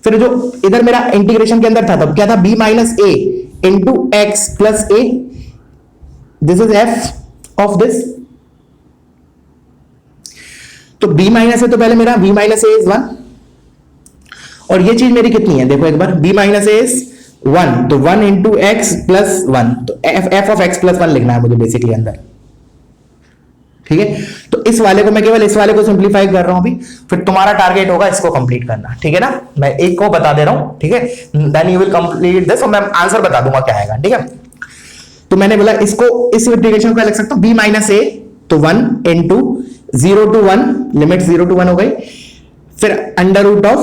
फिर जो इधर मेरा इंटीग्रेशन के अंदर था तब क्या था, b minus a into x plus a, this is f of this. तो b माइनस है तो पहले मेरा b माइनस a इज 1, और ये चीज मेरी कितनी है देखो एक बार, b माइनस a इज 1, तो 1 इंटू एक्स प्लस 1, तो f ऑफ x प्लस 1 लिखना है मुझे बेसिकली अंदर, ठीक है। तो इस वाले को मैं केवल इस वाले को सिंप्लीफाई कर रहा हूं अभी, फिर तुम्हारा टारगेट होगा इसको कंप्लीट करना, ठीक है ना। मैं एक को बता दे रहा हूं, ठीक है, then you will complete this, और मैं आंसर बता दूंगा क्या आएगा, ठीक है। तो मैंने बोला इसको, इस इंटीग्रेशन को लिख सकता हूं b माइनस a, तो 1 इंटू 0 to 1, लिमिट 0 to 1 हो गई, फिर under root of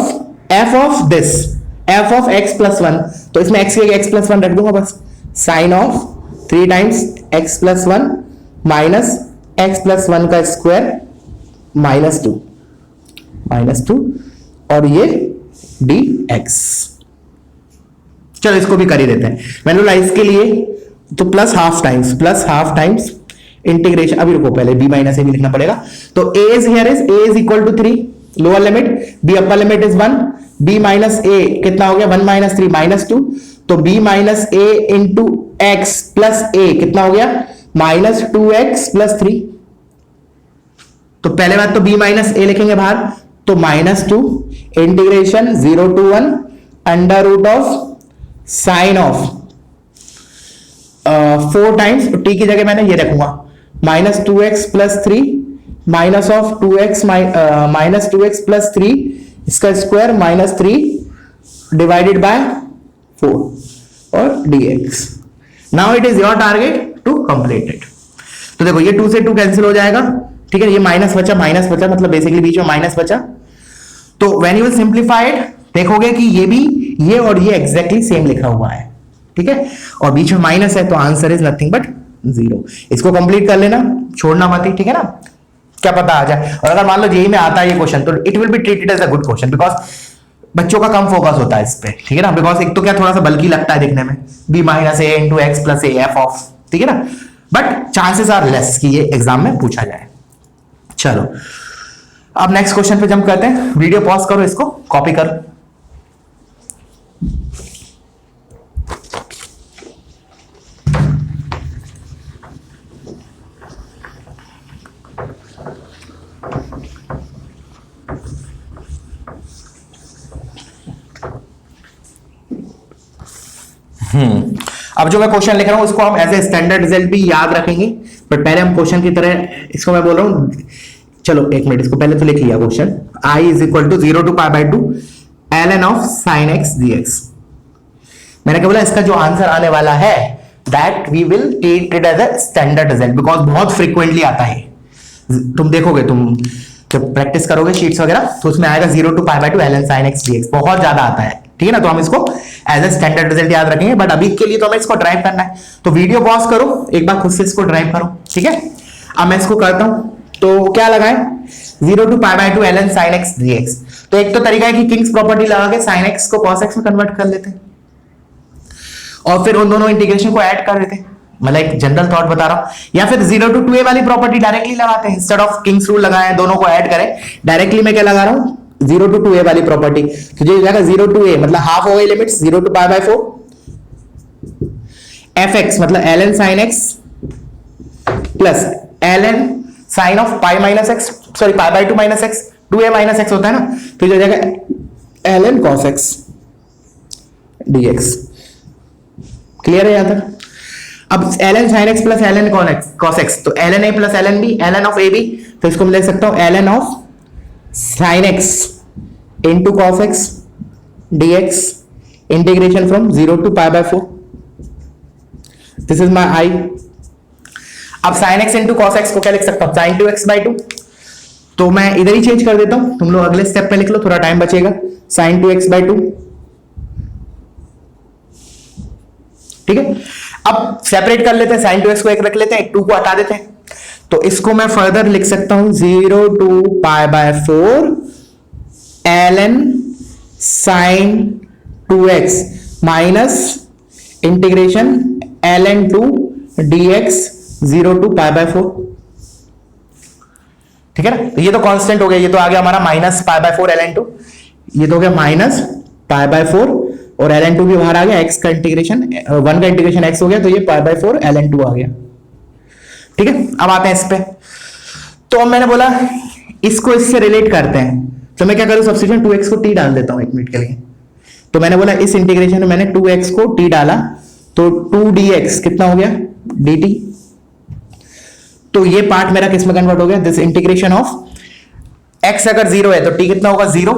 f of this, f of x plus 1, तो इसमें x के x प्लस 1 रख दूंगा बस, sine of 3 times x plus 1 minus x plus 1 का स्क्वायर माइनस 2, और ये dx। चलो इसको भी कर ही देते हैं। मैंने बोला इसके लिए तो प्लस हाफ टाइम्स इंटीग्रेशन, अभी रुको पहले b माइनस a भी लिखना पड़ेगा। तो a is here is a is equal to 3, lower limit, b upper limit is 1, b minus a कितना हो गया, 1 माइनस 3 माइनस 2, तो b minus a into x plus a कितना हो गया, माइनस 2x प्लस 3। तो पहले बात तो b माइनस a लिखेंगे बाहर, तो minus 2 integration 0 to 1 under root of sine of 4 times, t की जगह मैंने ये रखूंगा, minus 2x plus 3 minus of 2x minus 2x plus 3 इसका स्क्वायर माइनस 3 डिवाइडेड बाय 4 और dx। Now it is your target to complete it. तो देखो ये 2 से 2 कैंसिल हो जाएगा, ठीक है, ये माइनस बचा मतलब बेसिकली बीच में माइनस बचा। तो when you will simplify it देखोगे कि ये भी, ये और ये एग्जैक्टली सेम लिखा हुआ है, ठीक है, और बीच में माइनस है, तो आंसर इज नथिंग बट 0। इसको कंप्लीट कर लेना, छोड़ना मत ही, ठीक है ना, क्या पता आ जाए। और अगर मान लो जेई में आता है ये क्वेश्चन, तो it will be treated as a good question, because बच्चों का कम फोकस होता है इस पे, ठीक है ना, बिकॉज एक तो क्या थोड़ा सा बल्कि लगता है दिखने में, b minus a into x plus a f of, ठीक है ना, बट चांसेस आर लेस कि ये एग्जाम में पूछा जाए। चलो अब नेक्स्ट क्वेश्चन पे जंप करते हैं। वीडियो पॉज करो, इसको कॉपी करो। अब जो मैं क्वेश्चन लिख रहा हूं उसको हम एज ए स्टैंडर्ड रिजल्ट भी याद रखेंगे, बट पहले हम क्वेश्चन की तरह इसको मैं बोल रहा हूं, चलो एक मिनट, इसको पहले तो लिख लिया question, i is equal to 0 to π/2 ln of sin x dx। मैंने क्या बोला, इसका जो आंसर आने वाला है that we will take it as a standard result, because बहुत फ्रीक्वेंटली आता है। तुम देखोगे, तुम जब प्रैक्टिस करोगे शीट्स वगैरह, तो उसमें आएगा 0 to π/2 ln sin x dx, बहुत ज्यादा आता है, ठीक है ना। तो हम इसको एज ए स्टैंडर्ड रिजल्ट याद रखेंगे, बट अभी के लिए तो हमें इसको ड्राइव करना है। तो वीडियो पॉज करो, एक बार खुद से इसको ड्राइव करो, ठीक है। अब मैं इसको करता हूं, तो क्या लगाएं, 0 to pi by 2 ln sin x dx। तो एक तो तरीका है कि किंग्स प्रॉपर्टी लगा के sin x को cos x में कन्वर्ट कर लेते हैं और फिर उन दोनों इंटीग्रेशन को ऐड कर देते हैं, मतलब एक जनरल थॉट बता रहा हूं। या फिर 0 to 2a वाली प्रॉपर्टी डायरेक्टली लगाते हैं, इंस्टेड ऑफ किंग्स रूल लगाए दोनों को ऐड करें, डायरेक्टली मैं क्या लगा रहा हूं, 0 to 2a वाली प्रॉपर्टी। तो जो जाएगा 0 to a मतलब हाफ हो गई limits 0 to pi by 4, fx मतलब ln sin x plus ln sin of pi minus x, sorry pi by 2 minus x, 2a minus x होता है ना, तो जो जाएगा ln cos x dx। Clear है यहां तक? अब ln sin x plus ln cos x, तो ln a plus ln b, ln of ab, तो इसको मैं लिख सकता हूं ln of sin x into cos x dx integration from 0 to pi by 4। This is my i। अब sin x into cos x को क्या लिख सकता हूं, sin 2x by 2। तो मैं इधर ही चेंज कर देता हूं, तुम लोग अगले स्टेप पे लिख लो, थोड़ा टाइम बचेगा। sin 2x by 2, ठीक है। अब सेपरेट कर लेते हैं, sin 2x को एक रख लेते हैं, 2 को हटा देते हैं, तो इसको मैं फर्दर लिख सकता हूं 0 to pi by 4 ln sin 2x minus integration ln 2 dx 0 to pi by 4, ठीक है ना। तो ये तो कांस्टेंट हो गया, ये तो आ गया हमारा माइनस पाई बाय 4 ln 2, ये तो हो गया माइनस पाई बाय 4 और ln 2 भी बाहर आ गया, x का इंटीग्रेशन 1 का इंटीग्रेशन x हो गया, तो ये पाई बाय 4 ln 2 आ गया, ठीक है। अब आते हैं इस पे, तो अब मैंने बोला इसको इससे रिलेट करते हैं, तो मैं क्या करूं, सब्स्टिट्यूशन 2x को t डाल देता हूं 1 मिनट के लिए। तो मैंने बोला इस इंटीग्रेशन में मैंने 2x को t डाला, तो 2dx कितना हो गया dt। तो ये पार्ट मेरा किस में कन्वर्ट हो गया, दिस इंटीग्रेशन ऑफ x अगर 0 है तो t कितना होगा 0,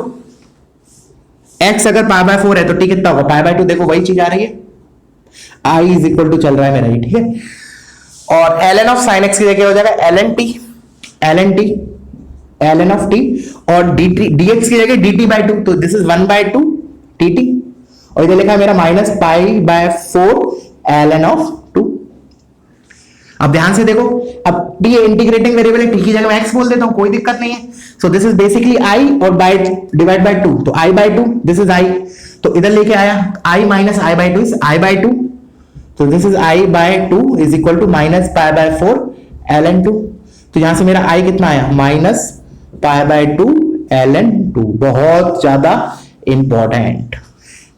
x अगर पाई बाय 4 है तो t कितना होगा पाई बाय 2। देखो वही चीज आ रही है, i इज इक्वल टू चल रहा है मेरा ये, ठीक है। और ln ऑफ sin x की जगह हो जाएगा ln ऑफ t और dx की जगह dt बाय 2, तो दिस इज 1 बाय 2 dt और इधर लिखा है मेरा minus pi by 4 ln of 2। अब ध्यान से देखो, अब t इंटीग्रेटिंग वेरिएबल है, t की जगह मैं x बोल देता हूं, कोई दिक्कत नहीं है। So this is basically i और बाय डिवाइड बाय 2, तो i by 2 this is i, तो इधर लेके आया i minus i by 2 is i by 2, तो this is i by 2 is equal to minus pi by 4 ln 2। तो यहां से मेरा i कितना आया माइनस पाई बाय 2 ln 2। बहुत ज्यादा इंपॉर्टेंट,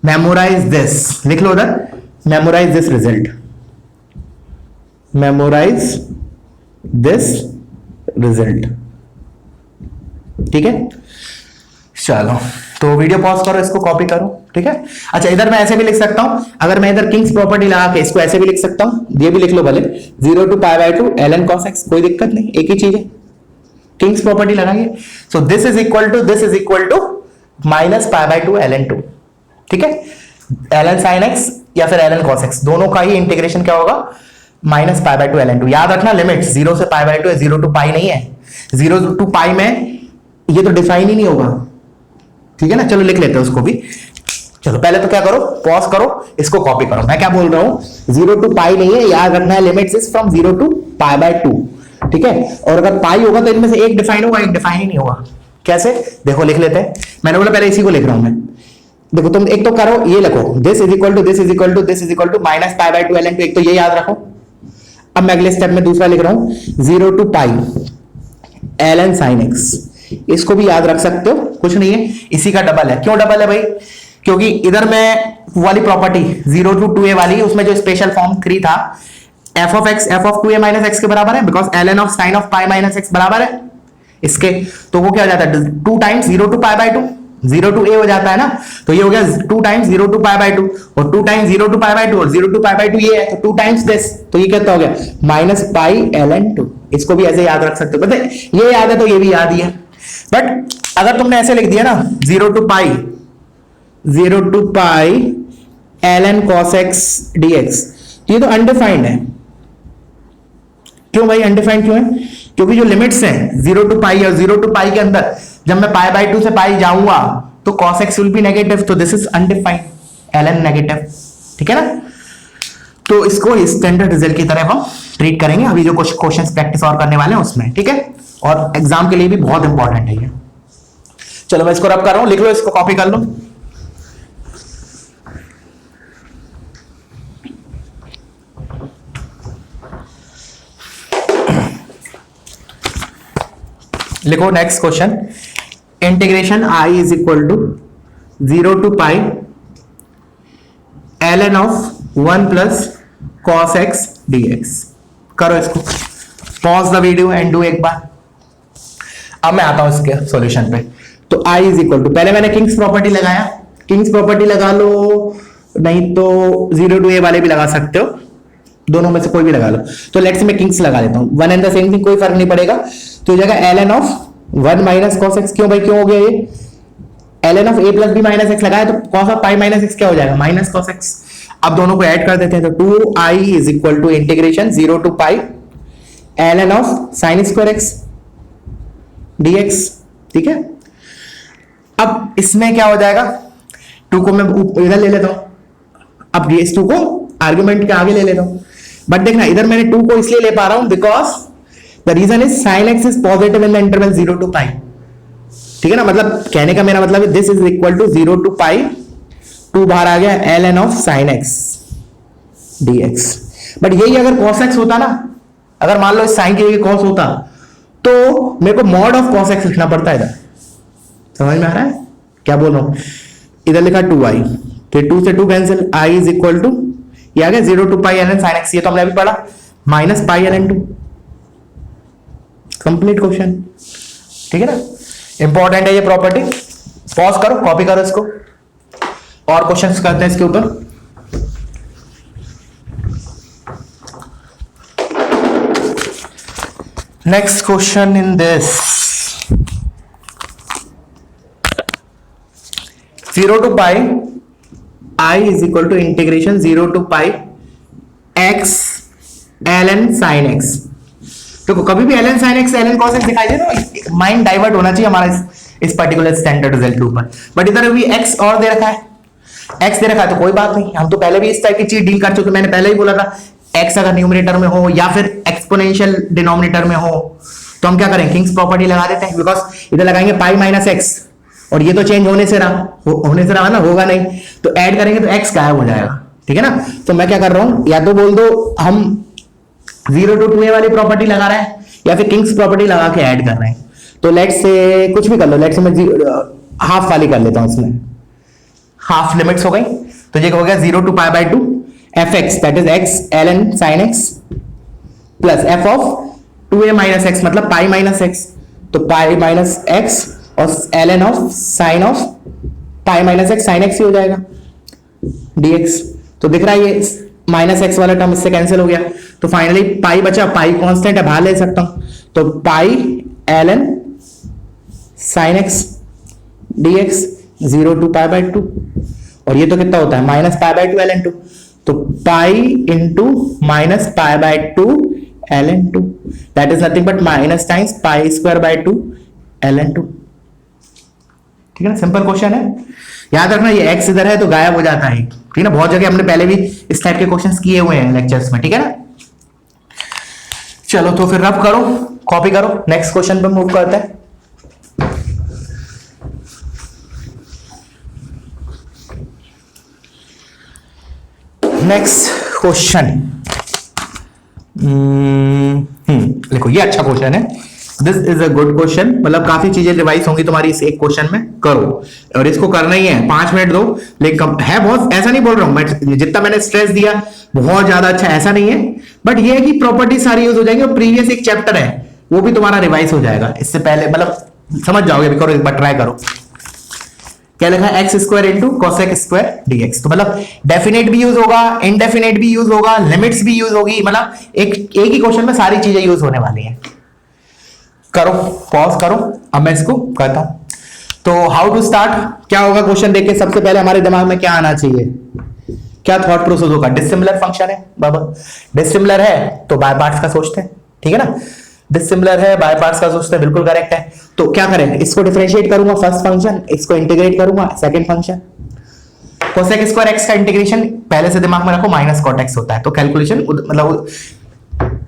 मेमोराइज दिस, लिख लो उधर, memorise this result, memorise this result, ठीक है। चलो तो वीडियो पॉज करो, इसको कॉपी करो, ठीक है। अच्छा इधर मैं ऐसे भी लिख सकता हूं, अगर मैं इधर किंग्स प्रॉपर्टी लगा के इसको ऐसे भी लिख सकता हूं, ये भी लिख लो भले, 0 to pi by 2 ln cos x, कोई दिक्कत नहीं, एक ही चीज है, किंग्स प्रॉपर्टी लगाइए। So this is equal to minus pi by 2 ln 2, ठीक है। ln sin x या फिर ln cos x, दोनों का ही इंटीग्रेशन क्या होगा माइनस पाई बाय 2 ln 2। याद रखना लिमिट 0 से पाई बाय 2 है, 0 to पाई नहीं है, 0 to पाई में ये तो डिफाइन ही नहीं होगा, ठीक है ना। चलो लिख लेते हैं उसको भी। चलो पहले तो क्या करो, पॉज करो, इसको कॉपी करो। मैं क्या बोल रहा हूं, 0 to पाई नहीं है, याद रखना है limits is from 0 to pi by 2, ठीक है। और अगर पाई होगा तो इनमें से एक डिफाइन होगा, एक डिफाइन ही नहीं होगा। कैसे, देखो लिख लेते हैं। मैंने बोला पहले इसी को लिख रहा हूं मैं, देखो तुम एक तो करो, ये लिखो this is equal to this is equal to this is equal to minus pi by 2 ln 2, एक तो ये याद रखो। अब मैं अगले स्टेप में दूसरा लिख रहा हूं 0 to pi ln sin x, इसको भी याद रख सकते हो, कुछ नहीं है, इसी का डबल है। क्यों डबल है भाई, क्योंकि इधर में वाली प्रॉपर्टी 0 to 2a वाली, उसमें जो स्पेशल फॉर्म 3 था, f of x f of 2a minus x के बराबर है, because ln of sin of pi minus x बराबर है इसके, तो वो क्या हो जाता है 2 times 0 to pi by 2, 0 to a हो जाता है ना, तो ये हो गया 2 टाइम्स 0 to पाई बाय 2 और 2 टाइम्स 0 to पाई बाय 2 और 0 to पाई बाय 2 ये है, तो 2 टाइम्स दिस, तो ये कितना हो गया माइनस पाई ln 2। इसको भी ऐसे याद रख सकते हो, पता है ये याद है तो ये भी याद ही है। बट अगर तुमने ऐसे लिख दिया ना 0 to pi ln cos x dx, ये तो अनडिफाइंड है। क्यों भाई अनडिफाइंड क्यों है, क्योंकि जो लिमिट्स हैं 0 to पाई और 0 to पाई के अंदर जब मैं पाई बाय 2 से पाई जाऊंगा तो cos x will be negative, तो this is undefined ln negative, ठीक है ना। तो इसको स्टैंडर्ड रिजल्ट की तरह हम ट्रीट करेंगे, अभी जो कुछ क्वेश्चंस प्रैक्टिस और करने वाले हैं उसमें, ठीक है। और एग्जाम के लिए भी बहुत इंपॉर्टेंट है ये। चलो मैं इसको रब कर रहा हूं, लिख लो, इसको कॉपी कर लो। लिखो next question, integration I is equal to 0 to pi ln of 1 plus cos x dx। करो इसको, pause the video and do एक बार। अब मैं आता हूं इसके सॉल्यूशन पे। तो i इज इक्वल टू, पहले मैंने किंग्स प्रॉपर्टी लगाया, किंग्स प्रॉपर्टी लगा लो, नहीं तो 0 to a वाले भी लगा सकते हो, दोनों में से कोई भी लगा लो। तो लेट्स मैं किंग्स लगा लेता हूं, one and the same thing, कोई फर्क नहीं पड़ेगा। तो हो जाएगा ln of 1 minus cos x. क्यों भाई, क्यों हो गया ये? ln of a plus b minus x लगाया, तो cos of pi minus x क्या हो जाएगा? Minus cos x. अब दोनों को ऐड कर देते हैं, तो 2i is equal to integration 0 to pi ln of sine square x dx। ठीक है, अब इसमें क्या हो जाएगा, 2 को मैं इधर ले लेता हूं, अब इस 2 को आर्गुमेंट के आगे ले लेता हूं। बट देखना, इधर मैंने 2 को इसलिए ले पा रहा हूं because the reason is sine x is positive in the interval 0 to pi. ठीक है ना, मतलब कहने का मेरा मतलब है this is equal to 0 to pi, 2 बाहर आ गया, ln of sine x dx। But यही अगर cos x होता ना, अगर मान लो इस साइन की जगह cos होता, तो मेरे को मॉड ऑफ cos x लिखना पड़ता है इधर। समझ में आ रहा है क्या बोल रहा हूं? इधर लिखा 2i, तो 2 से 2 cancel, i is equal to, ये आ गया 0 to pi ln sine x, ये तो हमने अभी पढ़ा, minus pi ln 2। Complete question. ठीक है ना, इंपॉर्टेंट है ये प्रॉपर्टी। पॉज करो, कॉपी करो इसको, और क्वेश्चंस करते हैं इसके ऊपर। Next question in this, 0 to pi i is equal to integration 0 to pi x ln sin x। देखो कभी भी ln sin x ln cos x दिखाई दे तो माइंड डाइवर्ट होना चाहिए हमारा इस पर्टिकुलर स्टैंडर्ड रिजल्ट के ऊपर। बट इधर भी x और दे रखा है, x दे रखा है तो कोई बात नहीं, हम तो पहले भी इस टाइप की चीज डील कर चुके। मैंने पहले ही बोला था x अगर न्यूमरेटर में हो या फिर एक्सपोनेंशियल डिनोमिनेटर में हो तो हम क्या करें, किंग्स प्रॉपर्टी लगा देते हैं। बिकॉज इधर लगाएंगे पाई माइनस एक्स, और ये तो चेंज होने से रहा, होने से रहा ना, होगा नहीं, तो ऐड करेंगे तो x गायब हो जाएगा। ठीक है ना, तो मैं क्या कर रहा हूं, या तो बोल दो हम 0 to 2a वाली प्रॉपर्टी लगा रहे हैं, या फिर किंग्स प्रॉपर्टी लगा के ऐड कर रहे हैं। तो लेट्स से कुछ भी कर लो, लेट्स से मैं हाफ वाली कर लेता हूं, इसमें हाफ लिमिट्स हो गई, तो ये हो गया 0 to pi by 2 fx that is x ln sin x plus f of 2a minus x मतलब पाई माइनस x, तो पाई माइनस x और ln of sine of pi minus x sine x ही हो जाएगा dx। तो दिख रहा है ये माइनस x वाला टर्म इससे कैंसिल हो गया, तो फाइनली पाई बचा, पाई कांस्टेंट है बाहर ले सकता हूं, तो pi ln sine x dx 0 to pi by 2, और ये तो कितना होता है माइनस पाई बाय 2 ln 2, तो pi into minus pi by 2 ln 2 that is nothing but minus times pi square by 2 ln 2। ठीक है ना, सिंपल क्वेश्चन है। याद रखना ये x इधर है तो गायब हो जाता है। ठीक है ना, बहुत जगह हमने पहले भी इस टाइप के क्वेश्चंस किए हुए हैं लेक्चर्स में। ठीक है ना, चलो तो फिर रब करो, कॉपी करो, नेक्स्ट क्वेश्चन पे मूव करते हैं। नेक्स्ट क्वेश्चन, देखो ये अच्छा क्वेश्चन है, this is a good question, मतलब काफी चीजें रिवाइज होंगी तुम्हारी इस एक क्वेश्चन में। करो, और इसको करना ही है, 5 मिनट दो, लेकिन है बहुत, ऐसा नहीं बोल रहा हूं मैं, जितना मैंने स्ट्रेस दिया बहुत ज्यादा अच्छा ऐसा नहीं है, बट ये है कि प्रॉपर्टी सारी यूज हो जाएंगी, और प्रीवियस एक चैप्टर है वो भी तुम्हारा रिवाइज हो जाएगा इससे पहले, मतलब समझ जाओगे। करो एक बार ट्राई करो, क्या लिखा है, x square into cosec square dx. तो मतलब डेफिनेट भी यूज होगा, इनडेफिनेट भी यूज होगा, लिमिट्स भी यूज होगी, मतलब एक ही क्वेश्चन में सारी चीजें यूज होने वाली हैं। करो, पॉज करो, अब मैं इसको करता हूं। तो हाउ टू स्टार्ट, क्या होगा क्वेश्चन देख के सबसे पहले हमारे दिमाग में क्या आना चाहिए, क्या थॉट प्रोसेस होगा। डिसिमिलर फंक्शन है बाबा, डिसिमिलर है तो बाय पार्ट्स का सोचते हैं। ठीक है ना, डिसिमिलर है बाय पार्ट्स का सोचते हैं, बिल्कुल करेक्ट है। तो क्या करें, इसको डिफरेंशिएट करूंगा फर्स्ट फंक्शन, इसको इंटीग्रेट करूंगा second function. Cosec square x का इंटीग्रेशन पहले से दिमाग में रखो माइनस कॉट एक्स होता है, तो कैलकुलेशन मतलब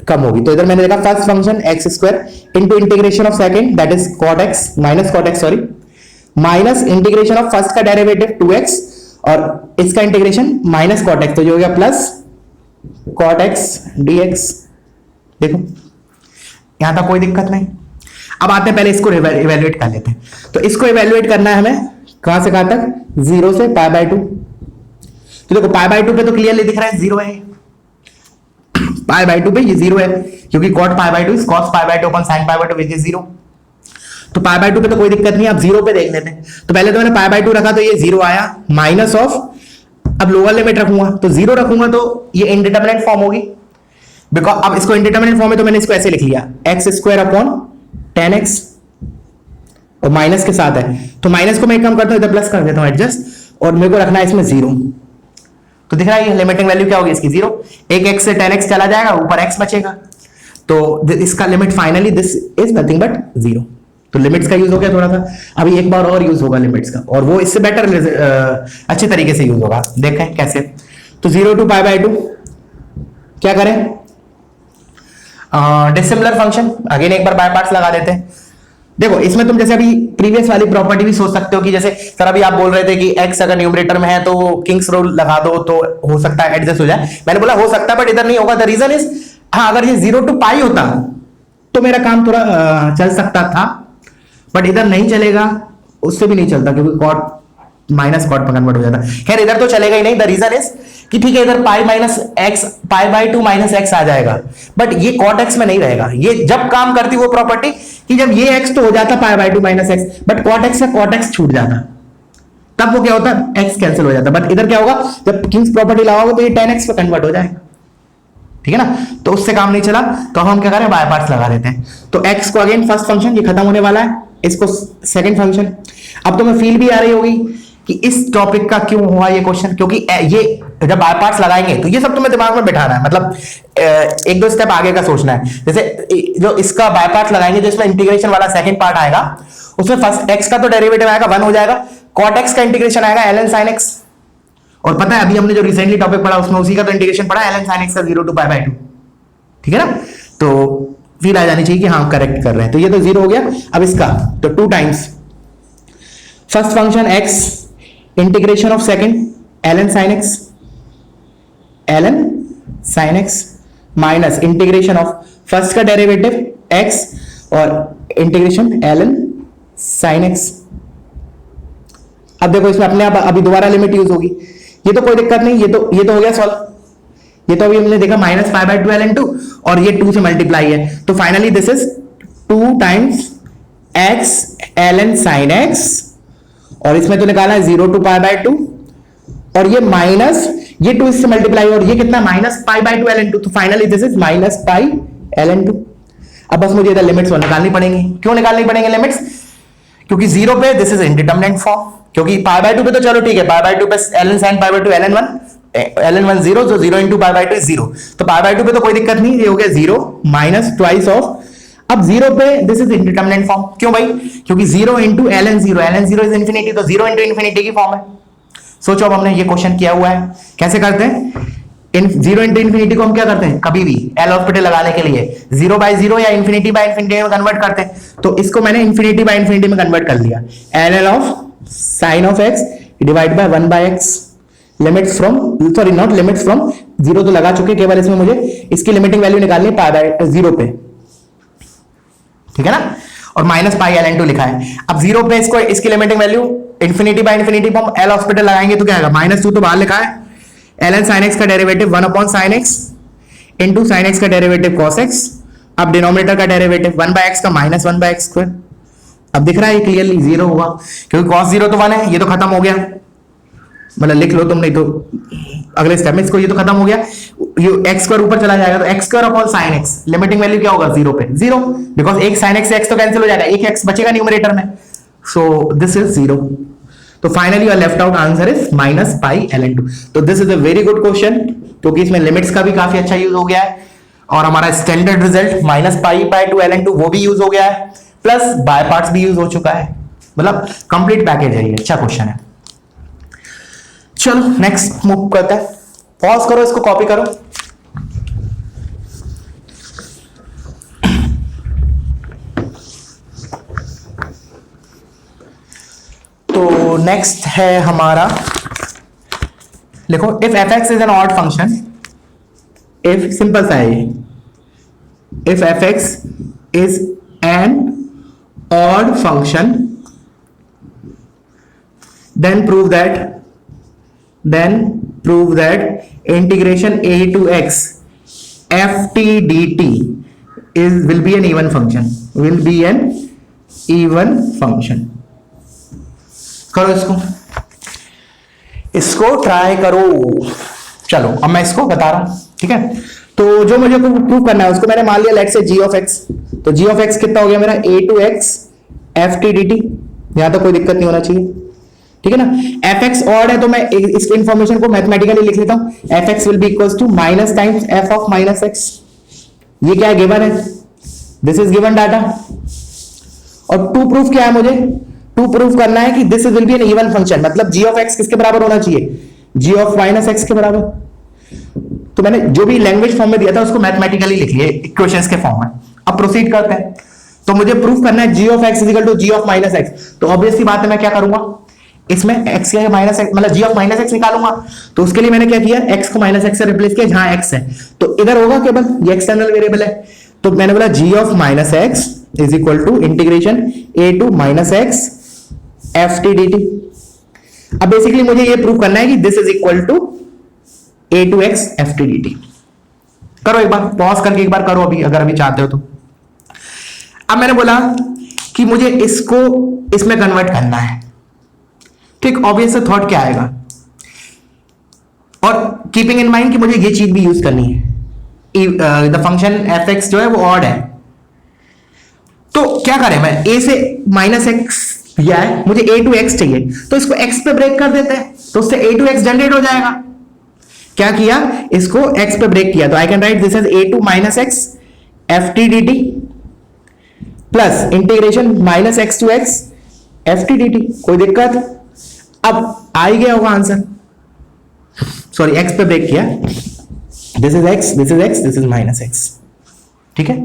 कम होगी। तो इधर मैंने देखा first function x square into integration of second that is cot x minus cot x, sorry, minus integration of first का डेरिवेटिव 2x और इसका इंटीग्रेशन माइनस कॉट एक्स, तो जो हो गया प्लस कॉट एक्स dx। देखो यहां तक कोई दिक्कत नहीं। अब आते हैं पहले इसको इवेल्युएट कर लेते हैं। तो इसको इवेल्युएट करना है हमें कहां से कहां तक, 0 से π/2। तो देखो π/2 पे तो क्लियरली दिख रहा है 0 है, π/2 पे ये 0 है क्योंकि cot π/2 is cos π/2 upon sin π/2 which is 0। तो π/2 पे तो कोई दिक्कत नहीं, अब 0 पे देख लेते हैं। तो पहले तो मैंने π/2 रखा तो ये 0 आया माइनस ऑफ, अब लोअर लिमिट रखूंगा तो 0 रखूंगा तो ये इनडिटरमिनेट फॉर्म होगी, बिकॉज अब इसको इनडिटरमिनेट फॉर्म है तो मैंने इसको ऐसे लिख लिया एक्स स्क्वायर अपॉन 10x और माइनस के साथ है तो माइनस को मैं कम करता हूं, इधर प्लस कर देता हूं एडजस्ट, और मेरे को रखना है इसमें 0। तो दिख रहा है ये लिमिटिंग वैल्यू क्या होगी इसकी 0, एक x से 10x चला जाएगा, ऊपर x बचेगा, तो इसका limit finally this is nothing but 0। तो लिमिट्स का यूज हो गया थोड़ा सा, अभी एक बार और यूज होगा लिमिट्स का, और वो इससे बेटर अच्छे तरीके से यूज होगा, देखें कैसे। तो 0 to π/2 क्या करें, डिसिमिलर फंक्शन, अगेन एक बार बाय पार्ट्स लगा देते हैं। देखो इसमें तुम जैसे अभी प्रीवियस वाली प्रॉपर्टी भी सोच सकते हो कि जैसे सर अभी आप बोल रहे थे कि x अगर न्यूमरेटर में है तो किंग्स रूल लगा दो तो हो सकता है एडजस्ट हो जाए, मैंने बोला हो सकता है बट इधर नहीं होगा। द रीजन इज, हाँ अगर ये 0 to π होता तो मेरा काम थोड़ा चल सकता था, बट इधर नहीं चलेगा, उससे भी नहीं चलता क्योंकि कॉट माइनस कॉट में कन्वर्ट हो जाता। खैर इधर तो चलेगा ही नहीं, द रीजन इज कि ठीक है इधर pi minus X, π/2 minus X आ जाएगा, बट ये कॉट एक्स में नहीं रहेगा। ये जब काम करती वो प्रॉपर्टी कि जब ये एक्स तो हो जाता π/2 minus X, but cot X से कॉट एक्स छूट जाता, तब वो क्या होता एक्स कैंसिल हो जाता। बट इधर क्या होगा, जब किंग्स प्रॉपर्टी लगाओगे तो ये 10x पे कन्वर्ट हो जाएगा, ठीक है ना, तो उससे काम नहीं चला, तो हम क्या करें बाय पार्ट्स लगा देते हैं। तो x को अगेन फर्स्ट फंक्शन ये खत्म होने वाला है, इसको सेकंड फंक्शन। अब तुम्हें फील भी आ रही होगी कि इस टॉपिक का क्यों हुआ ये क्वेश्चन, क्योंकि ये जब बाय पार्ट्स लगाएंगे तो ये सब तुम्हें दिमाग में बिठाना है, मतलब एक दो स्टेप आगे का सोचना है। जैसे जो इसका बाय पार्ट्स लगाएंगे, जो इसमें इंटीग्रेशन वाला सेकंड पार्ट आएगा, उसमें फर्स्ट x का तो डेरिवेटिव आएगा 1 हो जाएगा, cot x का इंटीग्रेशन आएगा ln sin x, और पता है अभी हमने जो रिसेंटली टॉपिक पढ़ा उसमें उसी का तो इंटीग्रेशन पढ़ा ln sin x का 0 to π/2, ठीक है ना। तो फील आ जानी चाहिए कि हाँ करेक्ट कर रहे हैं। तो ये तो 0 हो गया। अब इसका तो 2 times first function x integration of second ln sin x minus integration of first का डेरिवेटिव x और इंटीग्रेशन ln sin x। अब देखो इसमें अपने आप अभी दोबारा लिमिट यूज होगी, ये तो कोई दिक्कत नहीं, ये तो हो गया सॉल्व। ये तो अभी हमने देखा माइनस π/2 ln2 और ये 2 से मल्टीप्लाई है, तो finally this is 2 times x ln sin x, और इसमें तो निकाला है 0 to π/2 और ये माइनस ये 2 इससे मल्टीप्लाई और ये कितना माइनस π/2 ln2, तो finally this is minus π ln2। अब बस मुझे इधर लिमिट्स निकालनी पड़ेंगी। क्यों निकालनी पड़ेंगे लिमिट्स, क्योंकि 0 पे दिस इज इंडिटरमिनेट फॉर्म, क्योंकि π/2 पे तो चलो ठीक है, π/2 पे ln sin π/2 ln1 0, so 0 into π/2 is 0, तो π/2 पे तो कोई दिक्कत नहीं, ये हो गया 0 माइनस ट्वाइस ऑफ, अब 0 पे दिस इज इंडिटरमिनेट फॉर्म। क्यों भाई, क्योंकि 0 into ln0 इज इंफिनिटी, तो 0 into इंफिनिटी की फॉर्म है। सोचो अब हमने ये क्वेश्चन किया हुआ है, कैसे करते हैं, 0 into इंफिनिटी को हम क्या करते हैं, कभी भी एल हॉस्पिटल लगाने के लिए 0/0 या इंफिनिटी बाय इंफिनिटी में कन्वर्ट करते हैं, तो इसको मैंने इंफिनिटी बाय इंफिनिटी में कन्वर्ट कर लिया, ln of sine of x divide by 1/x, limits from, sorry not limits from, 0 तो लगा चुके, केवल इसमें मुझे इसकी लिमिटिंग वैल्यू निकालनी है π/0 पे, ठीक है ना, और माइनस पाई ln2 लिखा है। अब 0 पे इसको इसकी limiting value infinity by infinity form L'Hospital लगाएंगे तो क्या आएगा, -2 तो बाहर लिखा है, ln sin x का derivative 1 upon sin x into sin x का डेरिवेटिव cos x, अब डिनोमिनेटर का डेरिवेटिव 1/x का माइनस 1/x स्क्वायर। अब दिख रहा है क्लियरली 0 होगा, क्योंकि cos 0 तो 1 है, ये तो खत्म हो गया, मतलब लिख लो तुम, नहीं तो अगले स्टेप में इसको, ये तो खत्म हो गया, ये x स्क्वायर ऊपर चला जाएगा, तो x square upon sin x, limiting value क्या होगा 0 पे 0, बिकॉज एक sin x से x तो कैंसिल हो जाएगा, एक x बचेगा न्यूमरेटर में, सो दिस इज 0। तो finally your left out answer is minus pi ln2। तो this is a very good question, क्योंकि इसमें लिमिट्स का भी काफी अच्छा यूज हो गया है, और हमारा स्टैंडर्ड रिजल्ट -π/2 ln2 वो भी यूज हो गया है, प्लस बाय पार्ट्स भी यूज हो चुका है, मतलब कंप्लीट पैकेज है ये, अच्छा क्वेश्चन है। चलो नेक्स्ट मूव करते हैं, पॉज करो, इसको कॉपी करो। नेक्स्ट है हमारा, देखो if f x is N odd function, if simple सा है ये, if f x is N odd function then prove that integration a to x ft dt will be an even function, करो इसको try करो। चलो अब मैं इसको बता रहा हूं, ठीक है। तो जो मुझे प्रूव करना है उसको मैंने मान लिया लेट से g ऑफ x, तो g ऑफ x कितना हो गया मेरा a to x ft dt, यहां तो कोई दिक्कत नहीं होना चाहिए, ठीक है ना। एफ एक्स ऑड है तो मैं इस इंफॉर्मेशन को मैथमेटिकली लिख लेता हूं, f x will be equals to minus times f of minus x, ये क्या है गिवन है, दिस इज गिवन डाटा। और टू प्रूफ क्या है मुझे, टू प्रूफ करना है कि this will be an even function, मतलब जी ऑफ एक्स किसके बराबर होना चाहिए, जी ऑफ माइनस एक्स के बराबर। तो मैंने जो भी लैंग्वेज फॉर्म में दिया था उसको मैथमेटिकली लिख लिया इक्वेशंस के फॉर्म में। अब प्रोसीड करते हैं, तो मुझे प्रूफ करना है G of x is equal to G of minus X, तो ऑब्वियस सी बात है मैं क्या करूंगा, इसमें x के माइनस एक्स मतलब g ऑफ माइनस एक्स निकालूंगा। तो उसके लिए मैंने क्या किया, x को माइनस एक्स से रिप्लेस किया जहां x है, तो इधर होगा केवल ये एक्सटर्नल वेरिएबल है, तो मैंने बोला g of minus x is equal to integration a to minus x f T D t. अब बेसिकली मुझे ये प्रूव करना है कि this is equal to a to x f T D t. करो एक बार पॉज करके एक बार करो अभी, अगर अभी चाहते हो तो। अब मैंने बोला कि मुझे इसको इसमें कन्वर्ट करना है, ठीक। ऑब्वियस थॉट क्या आएगा, और कीपिंग इन माइंड कि मुझे ये चीज भी यूज करनी है, द फंक्शन एफ एक्स जो है वो ऑड है, तो क्या करें, मैं a से माइनस एक्स दिया है, मुझे a टू एक्स चाहिए, तो इसको x पे ब्रेक कर देते हैं, तो उससे a टू एक्स जनरेट हो जाएगा। क्या किया, इसको x पे ब्रेक किया, तो I can write this as a to minus x f T D t plus integration minus x to x f T D t. कोई दिक्कत, अब आ ही गया होगा आंसर, सॉरी एक्स पे ब्रेक किया, this is x, this is x, this is minus x, ठीक है।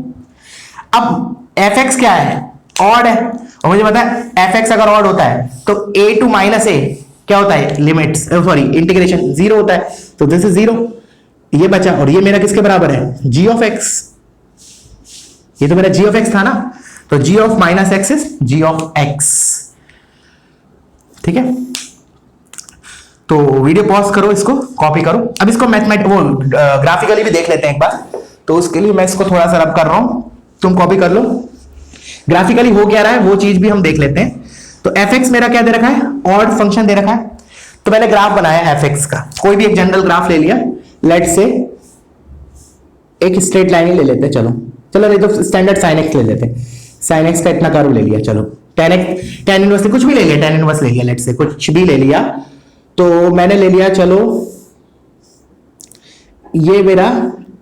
अब एफ एक्स क्या है, ऑड है, और मुझे पता है एफ एक्स अगर ऑड होता है तो a टू माइनस ए क्या होता है, लिमिट्स सॉरी इंटीग्रेशन जीरो होता है, तो दिस इज जीरो, ये बचा, और ये मेरा किसके बराबर है, g ऑफ x, ये तो मेरा g ऑफ x था ना, तो g of minus x is g of x, ठीक है। तो वीडियो पॉज करो, इसको कॉपी करो, अब इसको ग्राफिकली भी देख लेते हैं एक बार, तो उसके लिए मैं इसको थोड़ा सा रब कर रहा हूं, तुम कॉपी कर लो, ग्राफिकली हो क्या रहा है वो चीज भी हम देख लेते हैं। तो एफ एक्स मेरा क्या दे रखा है, ऑड फंक्शन दे रखा है, तो मैंने ग्राफ बनाया एफ एक्स का, कोई भी एक जनरल ग्राफ ले लिया, लेट से एक स्ट्रेट लाइन ही ले लेते हैं, चलो नहीं तो स्टैंडर्ड साइन एक्स ले लेते हैं, साइन एक्स का इतना कर्व ले लिया, चलो टेन इनवर्स कुछ भी ले लिया, टेन इनवर्स ले लिया, लेट से कुछ भी ले लिया, तो मैंने ले लिया, चलो ये मेरा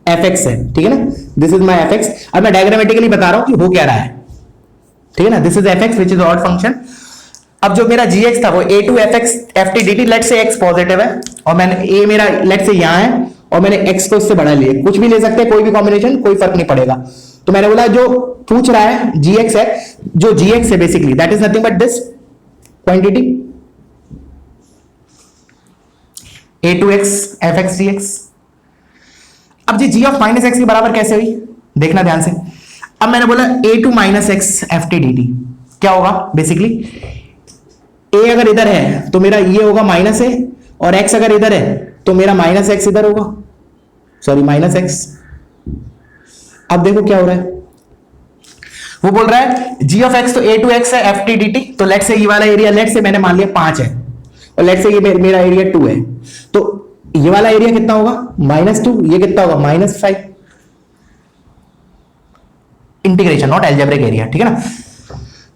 एफ एक्स है, ठीक है ना, this is my F x. अब मैं डायग्रामेटिकली बता रहा हूं कि हो क्या रहा है, ठीक है ना, this is f x which is odd function. अब जो मेरा जी एक्स था वो a to f x f T D t, let say x positive है, और मैंने a मेरा लेट से यहां है, और मैंने x को इससे बढ़ा लिया, कुछ भी ले सकते हैं, कोई भी कॉम्बिनेशन, कोई फर्क नहीं पड़ेगा। तो मैंने बोला जो पूछ रहा है gx है, जो gx है basically that is nothing but this quantity a to x f x d x. अब G g of minus x के बराबर कैसे हुई, देखना ध्यान से। अब मैंने बोला a to minus x f T D t, क्या होगा बेसिकली, a अगर इधर है तो मेरा ये होगा माइनस ए, और x अगर इधर है तो मेरा माइनस एक्स इधर होगा, सॉरी माइनस एक्स। अब देखो क्या हो रहा है, वो बोल रहा है g ऑफ x तो a टू एक्स है एफ टी डी टी, तो लेट से ये वाला एरिया लेट से मैंने मान लिया 5 है, और लेट से ये मेरा एरिया 2 है, तो ये वाला एरिया कितना होगा -2, ये कितना होगा -5, इंटीग्रेशन नॉट एल्जेब्रिक एरिया, ठीक है ना।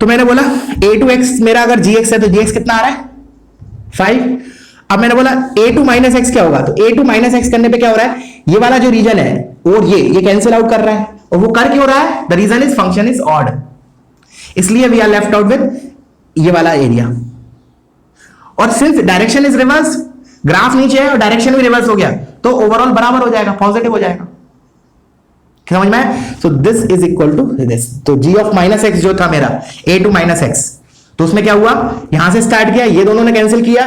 तो मैंने बोला a टू एक्स मेरा अगर gx है तो gx कितना आ रहा है 5। अब मैंने बोला a टू माइनस एक्स क्या होगा, तो a टू माइनस एक्स करने पे क्या हो रहा है, ये वाला जो रीजन है और ये कैंसिल आउट कर रहा है, और वो कर क्यों रहा है, the reason is function is odd, इसलिए we are left out with ये वाला एरिया। और since direction is reverse, graph नीचे है और डायरेक्शन भी रिवर्स हो गया, तो ओवरऑल बराबर हो जाएगा, पॉजिटिव हो जाएगा, समझ में। So this is equal to this, तो g ऑफ माइनस एक्स जो था मेरा a टू माइनस एक्स, तो उसमें क्या हुआ, यहां से स्टार्ट किया, ये दोनों ने कैंसिल किया,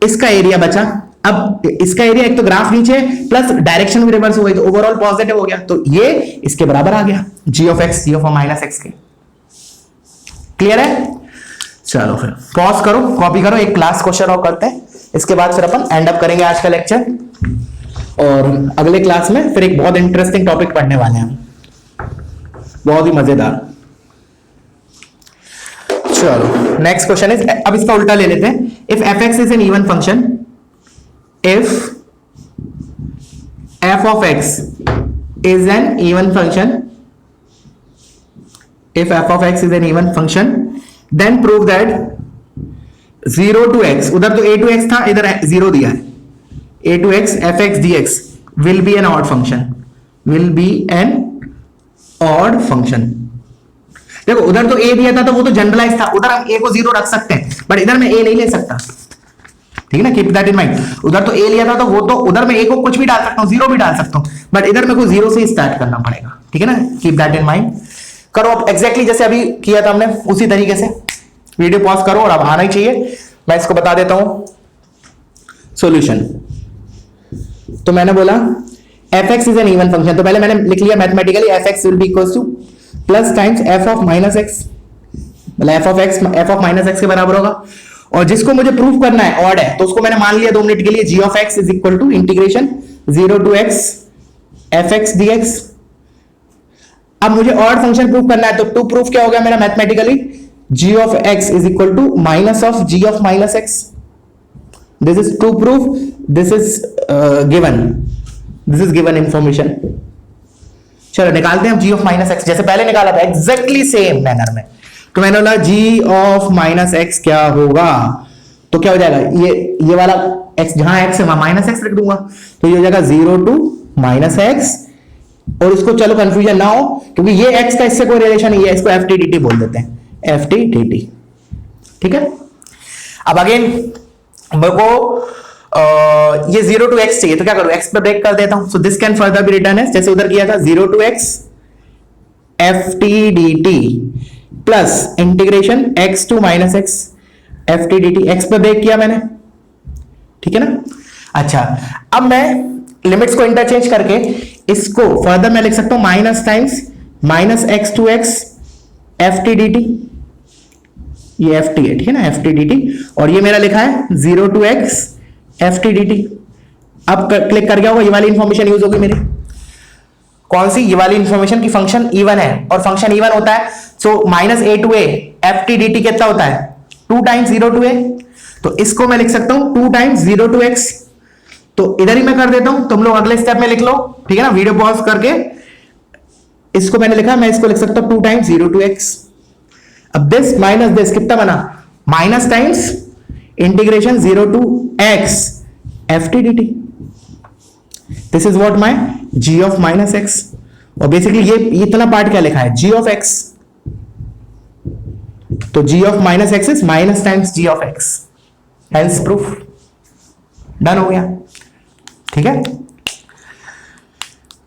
इसका एरिया बचा। अब इसका एरिया एक तो ग्राफ नीचे प्लस डायरेक्शन भी रिवर्स हो गई, तो ओवरऑल पॉजिटिव हो गया, तो ये इसके बराबर आ गया g of x, g of minus x के। क्लियर है? चलो फिर पॉज करो, कॉपी करो, एक क्लास क्वेश्चन और करते हैं, इसके बाद फिर अपन एंड अप करेंगे आज का लेक्चर, और अगले क्लास में फिर एक बहुत इंटरेस्टिंग टॉपिक पढ़ने वाले हैं, बहुत ही मजेदार। चलो नेक्स्ट क्वेश्चन इज, अब इसका उल्टा ले लेते हैं। If f x is an even function, if f of x is an even function, if f of x is an even function, then prove that 0 to x, उधर तो a to x था, इधर 0 दिया है, a to x f x d x will be an odd function, will be an odd function. देखो उधर तो a दिया था तो वो तो जनरलाइज था, उधर हम a को 0 रख सकते हैं, बट इधर मैं a नहीं ले सकता, ठीक है ना, कीप दैट इन माइंड। उधर तो a लिया था तो वो तो उधर मैं a को कुछ भी डाल सकता हूँ, 0 भी डाल सकता हूँ, बट इधर मेरे को 0 से स्टार्ट करना पड़ेगा, ठीक है ना, कीप दैट इन माइंड। करो अब एग्जैक्टली जैसे अभी किया था हमने उसी तरीके से, वीडियो पॉज करो और अब आना ही चाहिए। मैं इसको बता देता हूं सॉल्यूशन। तो मैंने बोला f x is an even function, तो पहले मैंने लिख लिया mathematically f x will be equals to plus times f of minus x, मतलब f of x f of minus x के बराबर होगा। और जिसको मुझे प्रूफ करना है ऑड है, तो उसको मैंने मान लिया 2 मिनट के लिए, g of x is equal to integration 0 to x f x d x. अब मुझे ऑड फंक्शन प्रूफ करना है, तो टू प्रूफ क्या हो गया मेरा mathematically, g of x is equal to minus of g of minus x. This is to proof, this is given information. चलो निकालते हैं हम g of minus x, जैसे पहले निकाला था exactly same मैनर में। तो मैंने बोला g of minus x क्या होगा, तो क्या हो जाएगा, ये वाला x जहां x है वहां माइनस एक्स लिख दूंगा, तो ये हो जाएगा 0 to minus x। और इसको चलो कंफ्यूजन ना हो, क्योंकि ये x का इससे कोई रिलेशन नहीं है, इसको एफ टी डी टी बोल देते हैं, एफ टी डी टी, ठीक है। अब अगेन मेरे को ये 0 to x चाहिए, तो क्या करूं, x पे ब्रेक कर देता हूं, so this can further be written as, जैसे उधर किया था 0 to x f T D t plus integration x to minus x f T D t, x पे ब्रेक किया मैंने, ठीक है ना। अच्छा अब मैं लिमिट्स को इंटरचेंज करके इसको फर्दर मैं लिख सकता हूं minus times minus x to x f T D t, ये एफ टी है, ठीक है ना, एफ टी डी टी, और ये मेरा लिखा है 0 to x f T D t. अब क्लिक कर गया होगा, ये वाली इंफॉर्मेशन यूज होगी मेरी, कौन सी, ये वाली इंफॉर्मेशन की फंक्शन इवन है, और फंक्शन इवन होता है, so minus a to a f T D t कितना होता है 2 times 0 to a, तो इसको मैं लिख सकता हूं 2 times 0 to x। तो इधर ही मैं कर देता हूं, तुम लोग अगले स्टेप में लिख लो, ठीक है ना, वीडियो पॉज करके इसको मैंने लिखा, मैं इसको लिख सकता हूं 2 times 0 to x। अब दिस माइनस दिस कितना बना, minus times integration 0 to x f T D T, this is what my g of minus x. और बेसिकली ये इतना पार्ट क्या लिखा है, g ऑफ x, तो g of minus x is minus times g of x, hence proof done हो गया, ठीक है।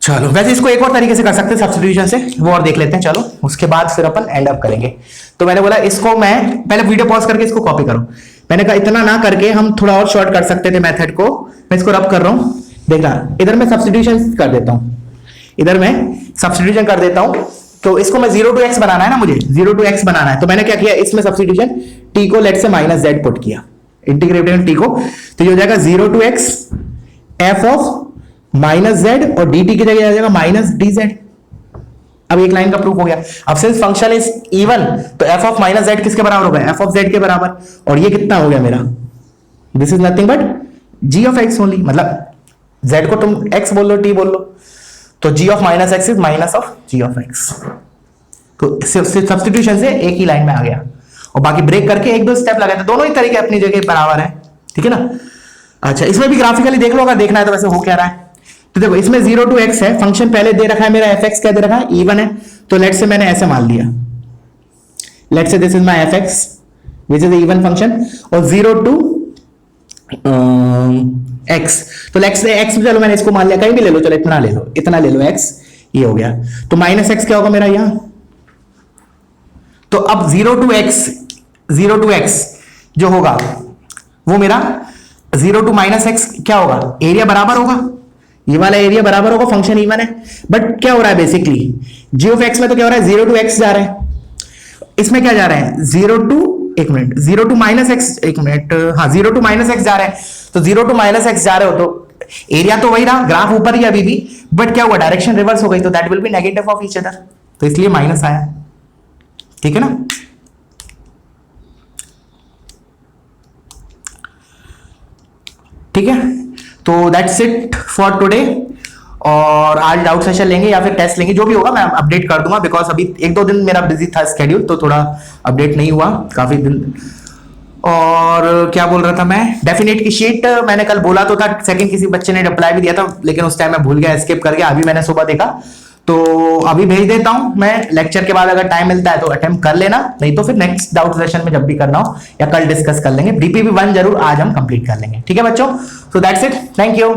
चलो वैसे इसको एक और तरीके से कर सकते हैं सब्स्टिट्यूशन से, वो और देख लेते हैं, चलो उसके बाद फिर अपन एंड अप करेंगे। तो मैंने बोला इसको मैं पहले वीडियो पॉज करके इसको कॉपी करो, मैंने कहा इतना ना करके हम थोड़ा और शॉर्ट कर सकते थे मेथड को, मैं इसको रब कर रहा हूं, देखना इधर मैं सब्स्टिट्यूशन कर देता हूं, इधर मैं सब्स्टिट्यूशन कर देता हूं, तो इसको मैं 0 to x बनाना है ना, मुझे 0 to x बनाना है, तो मैंने क्या किया, इसमें सब्स्टिट्यूशन t को लेट से माइनस z पुट किया, इंटीग्रेटेड t को, तो ये हो जाएगा 0 to x f of minus z, और dt की जगह आ जाएगा माइनस dz। अब एक लाइन का प्रूफ हो गया। अब सिंस फंक्शन इज इवन, तो f ऑफ माइनस z किसके बराबर होगा, f ऑफ z के बराबर, और ये कितना हो गया मेरा, this is nothing but g of x only, मतलब z को तुम x बोल लो t बोल लो, तो g of minus x is minus of g of x। तो सब्स्टिट्यूशन से एक ही लाइन में आ गया, और बाकी ब्रेक करके एक दो स्टेप लगाए, दोनों ही तरीके अपनी जगह बराबर है, ठीक है ना। अच्छा इसमें भी ग्राफिकली देख लो, अगर देखना है तो वैसे हो क्या रहा है, तो देखो इसमें 0 to x है, फंक्शन पहले दे रखा है मेरा fx क्या दे रखा है, इवन है, तो लेट से मैंने ऐसे मान लिया, लेट से this is my fx which is even function, और 0 to x, तो लेट से x चलो मैंने इसको मान लिया, कहीं भी ले लो, चलो इतना ले लो, इतना ले लो x, ये हो गया, तो माइनस एक्स क्या होगा मेरा यहां, तो अब 0 to x 0 to x जो होगा वो मेरा 0 to -x क्या होगा, एरिया बराबर होगा, ये वाला एरिया बराबर होगा, फंक्शन इवन है। बट क्या हो रहा है बेसिकली, g ऑफ x में तो क्या हो रहा है 0 to x जा रहा है, इसमें क्या जा रहा है 0 to, एक मिनट, 0 to -x, एक मिनट, हाँ 0 to -x जा रहा है। तो 0 to -x जा रहे हो तो एरिया तो वही रहा, ग्राफ ऊपर ही अभी भी, बट क्या हुआ डायरेक्शन रिवर्स हो गई, तो that will be negative of each other, तो इसलिए माइनस आया। ठीक है ना। ठीक है, तो दैट्स इट फॉर टुडे। और आज डाउट सेशन लेंगे या फिर टेस्ट लेंगे, जो भी होगा मैं अपडेट कर दूंगा, बिकॉज अभी 1-2 दिन मेरा बिजी था स्केड्यूल, तो थोड़ा अपडेट नहीं हुआ काफी दिन। और क्या बोल रहा था मैं, डेफिनेट की शीट मैंने कल बोला तो था, सेकंड किसी बच्चे ने रिप्लाई भी दिया था, लेकिन उस टाइम मैं भूल गया, स्किप कर गया, अभी मैंने सुबह देखा, तो अभी भेज देता हूं मैं। लेक्चर के बाद अगर टाइम मिलता है तो अटेम्प्ट कर लेना, नहीं तो फिर नेक्स्ट डाउट सेशन में जब भी करना हो या कल डिस्कस कर लेंगे। डीपीपी 1 जरूर आज हम कंप्लीट कर लेंगे। ठीक है बच्चों, so that's it, thank you.